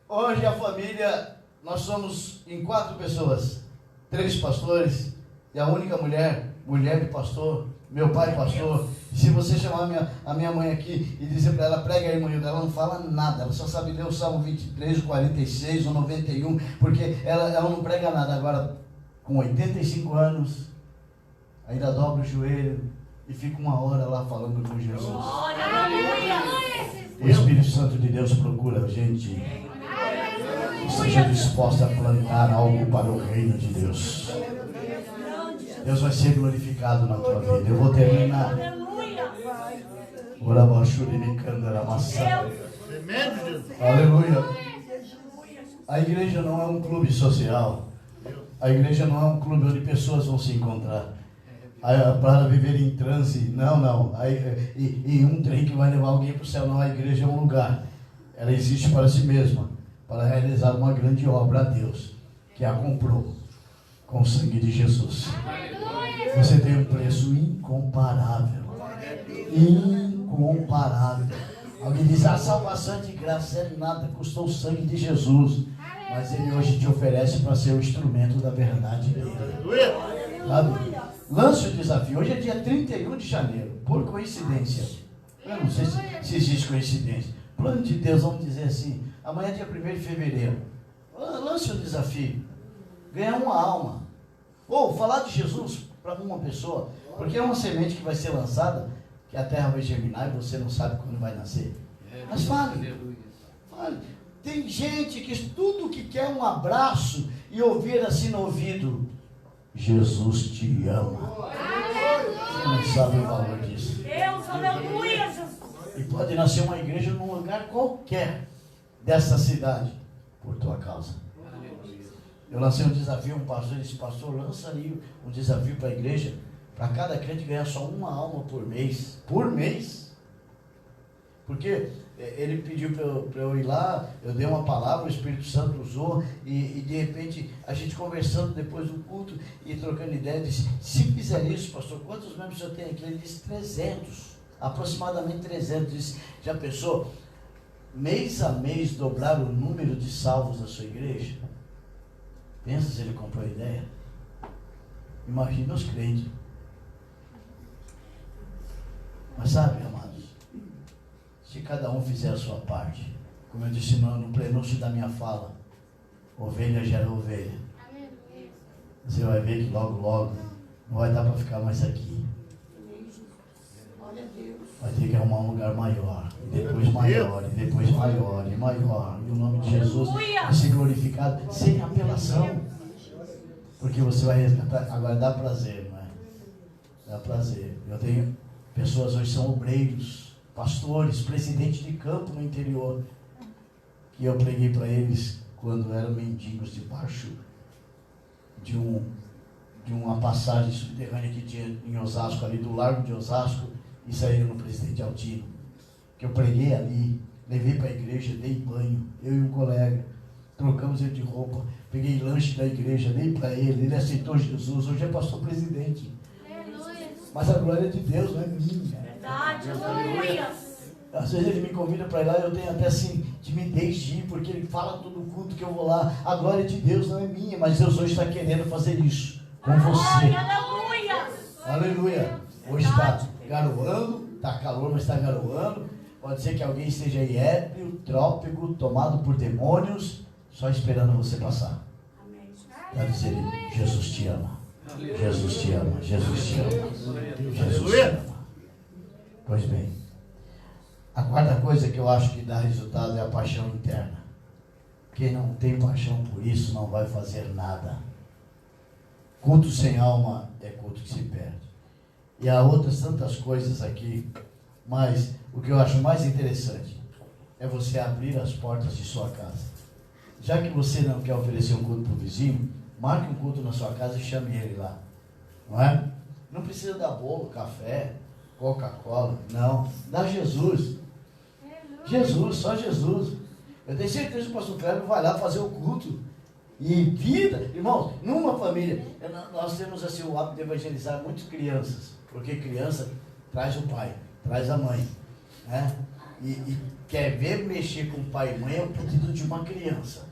hoje a família, nós somos em 4 pessoas, 3 pastores e a única mulher de pastor, meu pai pastor. Se você chamar a minha mãe aqui e dizer para ela, prega aí, irmão, ela não fala nada, ela só sabe ler o Salmo 23, o 46, o 91, porque ela não prega nada. Agora, com 85 anos, ainda dobra o joelho e fica 1 hora lá falando com Jesus. O Espírito Santo de Deus procura gente que seja disposta a plantar algo para o reino de Deus. Deus vai ser glorificado na tua vida. Eu vou terminar. Aleluia. A igreja não é um clube social. A igreja não é um clube onde pessoas vão se encontrar para viver em transe. Não. E um trem que vai levar alguém para o céu. Não, a igreja é um lugar. Ela existe para si mesma, para realizar uma grande obra a Deus, que a comprou com o sangue de Jesus. Você tem um preço incomparável. Incomparável. Alguém diz, a salvação é de graça, é nada, custou o sangue de Jesus. Mas Ele hoje te oferece para ser o instrumento da verdade dele. Sabe? Lance o desafio. Hoje é dia 31 de janeiro, por coincidência. Eu não sei se existe coincidência. Plano de Deus, vamos dizer assim. Amanhã é dia 1º de fevereiro. Lance o desafio. Ganhar uma alma. Ou falar de Jesus para uma pessoa. Porque é uma semente que vai ser lançada, que a terra vai germinar e você não sabe quando vai nascer. Mas fale. Tem gente que tudo que quer um abraço e ouvir assim no ouvido: Jesus te ama. Você não sabe o valor disso. Deus, aleluia, Jesus. E pode nascer uma igreja num lugar qualquer dessa cidade por tua causa. Eu lancei um desafio, um pastor disse: pastor, lança aí um desafio para a igreja, para cada crente ganhar só uma alma por mês. Por mês. Porque ele pediu para eu ir lá, eu dei uma palavra, o Espírito Santo usou, e de repente, a gente conversando depois do culto e trocando ideia, disse: se fizer isso, pastor, quantos membros o senhor tem aqui? Ele disse: 300, aproximadamente 300. Disse: já pensou, mês a mês, dobrar o número de salvos da sua igreja? Pensa se ele comprou a ideia. Imagina os crentes. Mas sabe, amados, se cada um fizer a sua parte, como eu disse no prenúncio da minha fala, ovelha gera ovelha. Você vai ver que logo, logo, não vai dar para ficar mais aqui. Vai ter que arrumar um lugar maior, e depois maior, e depois maior, e maior. E o nome de Jesus vai ser glorificado sem apelação. Porque você vai resgatar. Agora dá prazer, não é? Dá prazer. Eu tenho pessoas hoje são obreiros, pastores, presidentes de campo no interior, que eu preguei para eles quando eram mendigos debaixo de uma passagem subterrânea que tinha em Osasco, ali do Largo de Osasco, e saíram no Presidente Altino. Que eu preguei ali, levei para a igreja, dei banho, eu e um colega, trocamos ele de roupa, peguei lanche da igreja, dei para ele aceitou Jesus, hoje é pastor presidente. Mas a glória é de Deus, não é minha. Verdade, aleluia. Às vezes ele me convida para ir lá, eu tenho até assim, timidez de ir, porque ele fala todo culto que eu vou lá. A glória de Deus não é minha, mas Deus hoje está querendo fazer isso com você. Aleluia. Aleluia. Hoje está garoando, está calor, mas está garoando. Pode ser que alguém esteja aí ébrio, trópico, tomado por demônios, só esperando você passar. Para dizer: Jesus te ama. Jesus te ama. Jesus te ama. Jesus te ama. Pois bem, a quarta coisa que eu acho que dá resultado é a paixão interna. Quem não tem paixão por isso não vai fazer nada. Culto sem alma é culto que se perde. E há outras tantas coisas aqui, mas o que eu acho mais interessante é você abrir as portas de sua casa. Já que você não quer oferecer um culto para o vizinho, marque um culto na sua casa e chame ele lá. Não é? Não precisa dar bolo, café, Coca-Cola, não. Dá Jesus. Jesus, só Jesus. Eu tenho certeza que o pastor Cleber vai lá fazer o culto. E vida, irmãos, numa família, nós temos assim o hábito de evangelizar muitas crianças. Porque criança traz o pai, traz a mãe. Né? e quer ver mexer com pai e mãe é o pedido de uma criança.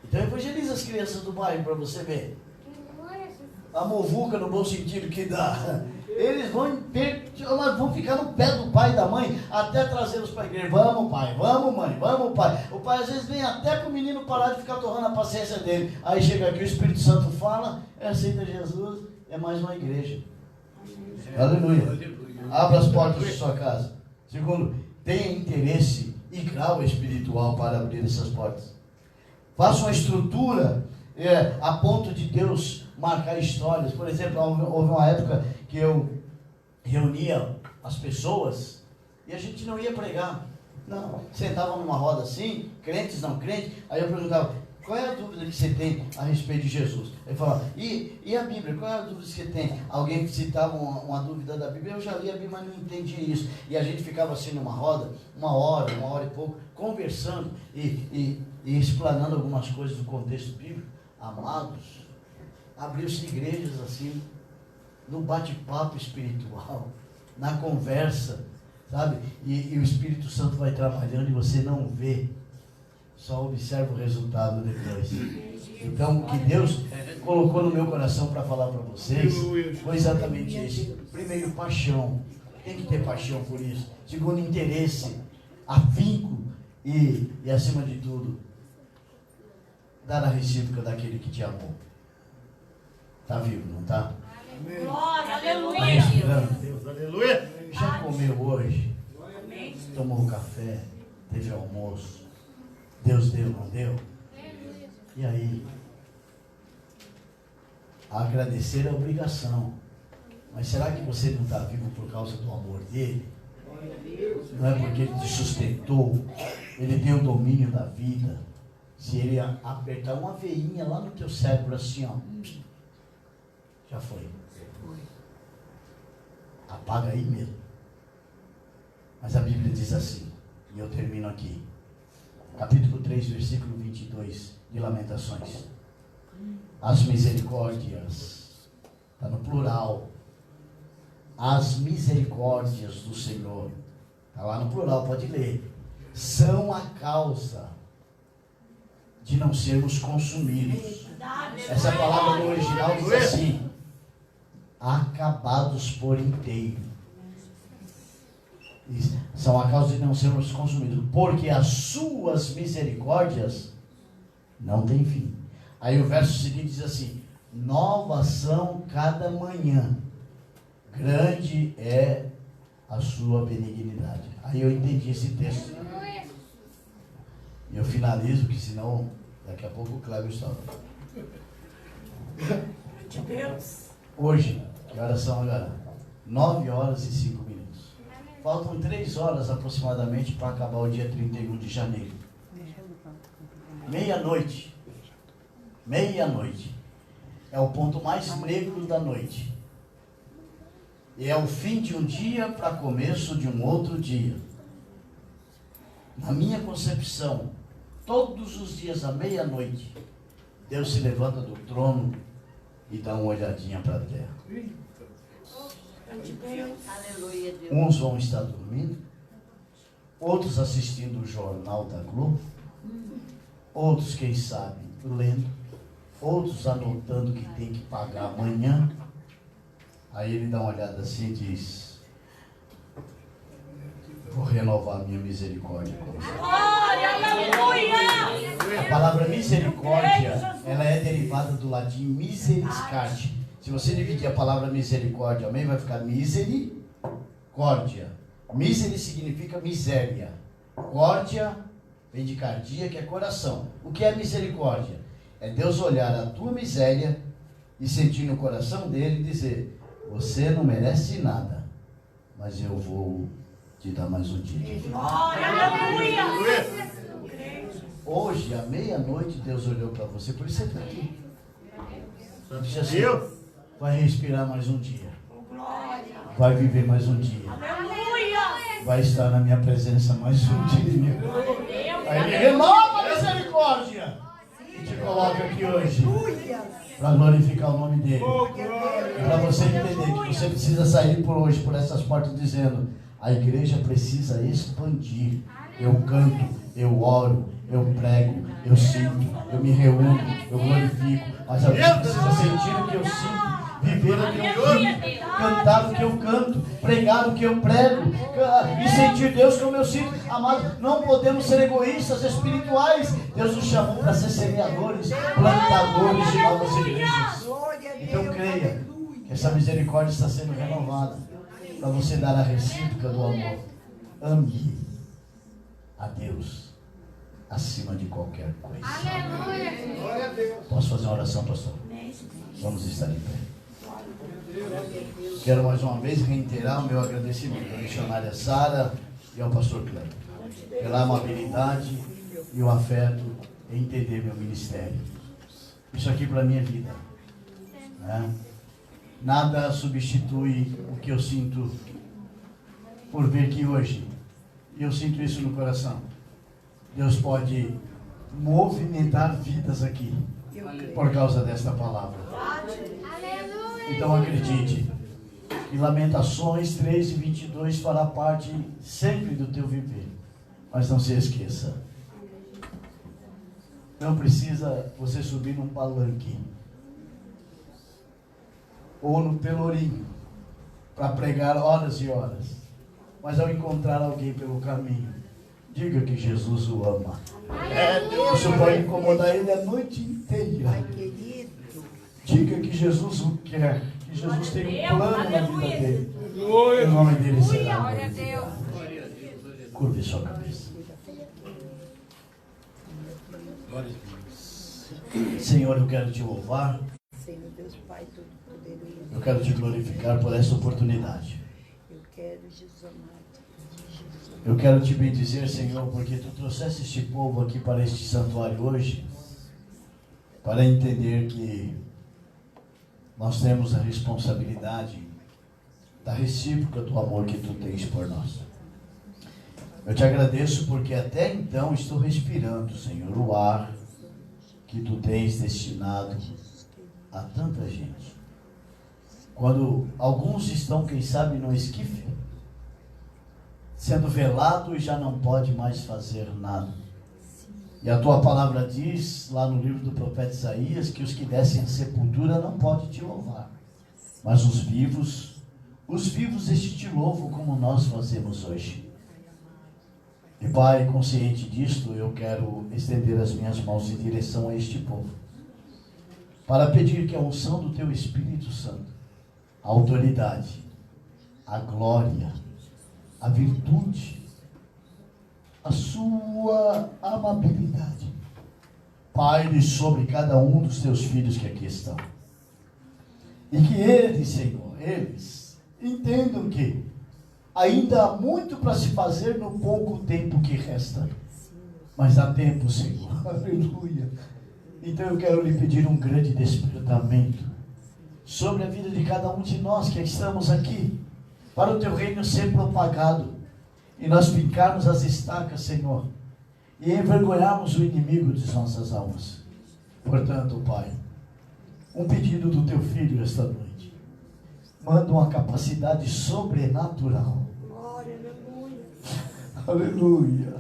Então evangeliza as crianças do bairro para você ver. A movuca no bom sentido que dá. Eles vão ficar no pé do pai e da mãe até trazê-los para a igreja. Vamos pai, vamos mãe, vamos pai. O pai às vezes vem até para o menino parar de ficar torrando a paciência dele. Aí chega aqui, o Espírito Santo fala, aceita Jesus, é mais uma igreja. Aleluia. Abra as portas de sua casa. Segundo, tenha interesse e grau espiritual para abrir essas portas. Faça uma estrutura a ponto de Deus marcar histórias. Por exemplo, houve uma época que eu reunia as pessoas e a gente não ia pregar. Não, sentava numa roda assim, crentes, não crentes. Aí eu perguntava, qual é a dúvida que você tem a respeito de Jesus? Ele falava, e a Bíblia? Qual é a dúvida que você tem? Alguém citava uma dúvida da Bíblia, eu já li a Bíblia, mas não entendia isso. E a gente ficava assim numa roda, uma hora e pouco, conversando e explanando algumas coisas do contexto bíblico. Amados, abriu-se igrejas assim, no bate-papo espiritual, na conversa, sabe? E o Espírito Santo vai trabalhando e você não vê, só observa o resultado depois. Então, o que Deus colocou no meu coração para falar para vocês foi exatamente isso. Primeiro, paixão. Tem que ter paixão por isso. Segundo, interesse, afinco e acima de tudo, dar a recíproca daquele que te amou. Está vivo, não está? Glória, aleluia. Está respirando. Deus, aleluia. Já comeu hoje? Amém. Tomou café? Teve almoço? Deus deu, não deu? E aí? Agradecer é obrigação. Mas será que você não está vivo por causa do amor dele? Não é porque ele te sustentou, ele tem o domínio da vida. Se ele apertar uma veinha lá no teu cérebro assim, ó, já foi. Apaga aí mesmo. Mas a Bíblia diz assim, e eu termino aqui. Capítulo 3, versículo 22 de Lamentações. As misericórdias, está no plural. As misericórdias do Senhor, está lá no plural, pode ler. São a causa de não sermos consumidos. Essa palavra no original diz assim: acabados por inteiro. São a causa de não sermos consumidos, porque as suas misericórdias não têm fim. Aí o verso seguinte diz assim: novas são cada manhã, grande é a sua benignidade. Aí eu entendi esse texto. E eu finalizo, que senão daqui a pouco o Cléber está. De Deus. Hoje, que horas são agora? 9 horas e 5 minutos. Faltam 3 horas aproximadamente para acabar o dia 31 de janeiro. Meia-noite. Meia-noite. É o ponto mais negro da noite. E é o fim de um dia para começo de um outro dia. Na minha concepção, todos os dias à meia-noite, Deus se levanta do trono e dá uma olhadinha para a terra. De Deus. Aleluia, Deus. Uns vão estar dormindo, outros assistindo o jornal da Globo, outros, quem sabe, lendo, outros anotando que tem que pagar amanhã. Aí ele dá uma olhada assim e diz: vou renovar a minha misericórdia com você. Glória, aleluia. A palavra misericórdia, ela é derivada do latim miseriscate. Se você dividir a palavra misericórdia, amém, vai ficar misericórdia. Miseri significa miséria. Córdia vem de cardia, que é coração. O que é misericórdia? É Deus olhar a tua miséria e sentir no coração dele e dizer: você não merece nada, mas eu vou te dar mais um dia de vida. Glória, aleluia. Hoje, à meia-noite, Deus olhou para você, por isso você está aqui. Disse assim: vai respirar mais um dia. Glória. Vai viver mais um dia. Aleluia. Vai estar na minha presença mais um dia. Aí ele renova a misericórdia e te coloca aqui hoje para glorificar o nome dele. Oh, glória. E para você entender que você precisa sair por hoje, por essas portas, dizendo: A igreja precisa expandir. Eu canto, eu oro, eu prego, eu sinto, eu me reúno, eu glorifico. Mas a gente precisa sentir o que eu sinto, viver o que eu vivo, cantar o que eu canto, pregar o que eu prego e sentir Deus como eu sinto. Amado, não podemos ser egoístas espirituais. Deus nos chamou para ser semeadores, plantadores de novas igrejas. Então creia que essa misericórdia está sendo renovada para você dar a recíproca do amor. Ame a Deus acima de qualquer coisa. Aleluia. Posso fazer uma oração, pastor? Vamos estar em pé. Quero mais uma vez reiterar o meu agradecimento à missionária Sara e ao pastor Cleber pela amabilidade e o afeto em entender meu ministério. Isso aqui para a minha vida, né? Nada substitui o que eu sinto por ver que hoje, e eu sinto isso no coração, Deus pode movimentar vidas aqui por causa desta palavra. Então acredite que Lamentações 3:22 fará parte sempre do teu viver. Mas não se esqueça, não precisa você subir num palanque ou no pelourinho para pregar horas e horas. Mas ao encontrar alguém pelo caminho, diga que Jesus o ama. Isso pode incomodar ele a noite inteira. Diga que Jesus o quer, que Jesus tem um plano na vida dele. O nome dele será glorificado. Curve sua cabeça. Senhor, eu quero te louvar. Senhor Deus Pai Todo-Poderoso. Eu quero te glorificar por essa oportunidade. Eu quero, Jesus amado. Eu quero te bendizer, Senhor, porque tu trouxeste este povo aqui para este santuário hoje, para entender que nós temos a responsabilidade da recíproca do amor que tu tens por nós. Eu te agradeço porque até então estou respirando, Senhor, o ar que tu tens destinado a tanta gente. Quando alguns estão, quem sabe, no esquife, sendo velado e já não pode mais fazer nada. E a tua palavra diz, lá no livro do profeta Isaías, que os que descem à sepultura não podem te louvar. Mas os vivos estes te louvam como nós fazemos hoje. E Pai, consciente disto, eu quero estender as minhas mãos em direção a este povo, para pedir que a unção do teu Espírito Santo, a autoridade, a glória, a virtude, a sua amabilidade paire sobre cada um dos teus filhos que aqui estão. E que eles, Senhor, eles entendam que ainda há muito para se fazer no pouco tempo que resta. Mas há tempo, Senhor. Aleluia. Então eu quero lhe pedir um grande despertamento sobre a vida de cada um de nós que estamos aqui, para o teu reino ser propagado e nós fincarmos as estacas, Senhor, e envergonharmos o inimigo de nossas almas. Portanto, Pai, um pedido do teu filho esta noite: manda uma capacidade sobrenatural, aleluia,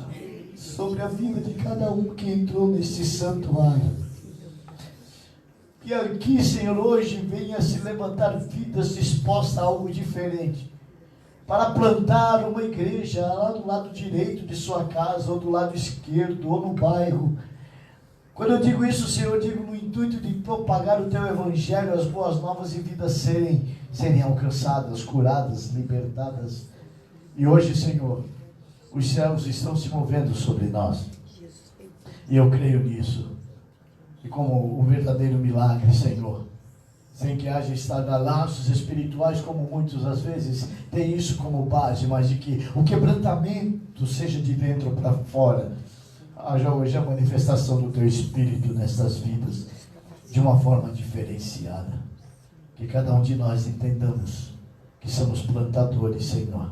sobre a vida de cada um que entrou neste santuário. Que aqui, Senhor, hoje venha se levantar vidas dispostas a algo diferente, para plantar uma igreja lá do lado direito de sua casa, ou do lado esquerdo, ou no bairro. Quando eu digo isso, Senhor, eu digo no intuito de propagar o teu evangelho, as boas novas, e vidas serem alcançadas, curadas, libertadas. E hoje, Senhor, os céus estão se movendo sobre nós, e eu creio nisso. E como um verdadeiro milagre, Senhor, sem que haja estardalhaços espirituais, como muitos às vezes têm isso como base, mas de que o quebrantamento seja de dentro para fora. Haja hoje a manifestação do teu Espírito nestas vidas, de uma forma diferenciada. Que cada um de nós entendamos que somos plantadores, Senhor,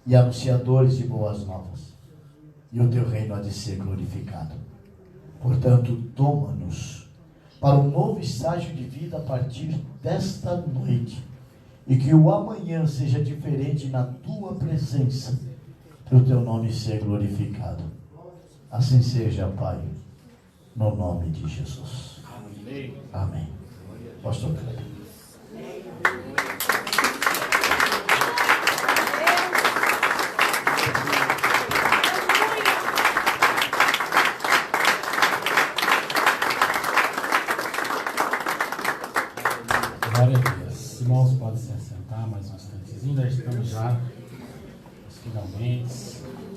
e anunciadores de boas novas, e o teu reino há de ser glorificado. Portanto, toma-nos para um novo estágio de vida a partir desta noite, e que o amanhã seja diferente na tua presença, para o teu nome ser glorificado. Assim seja, Pai, no nome de Jesus. Amém. Amém. Pastor Cleber. Glória a Deus. Irmãos, podem se assentar mais um instantezinho. Nós estamos já nos finalmente.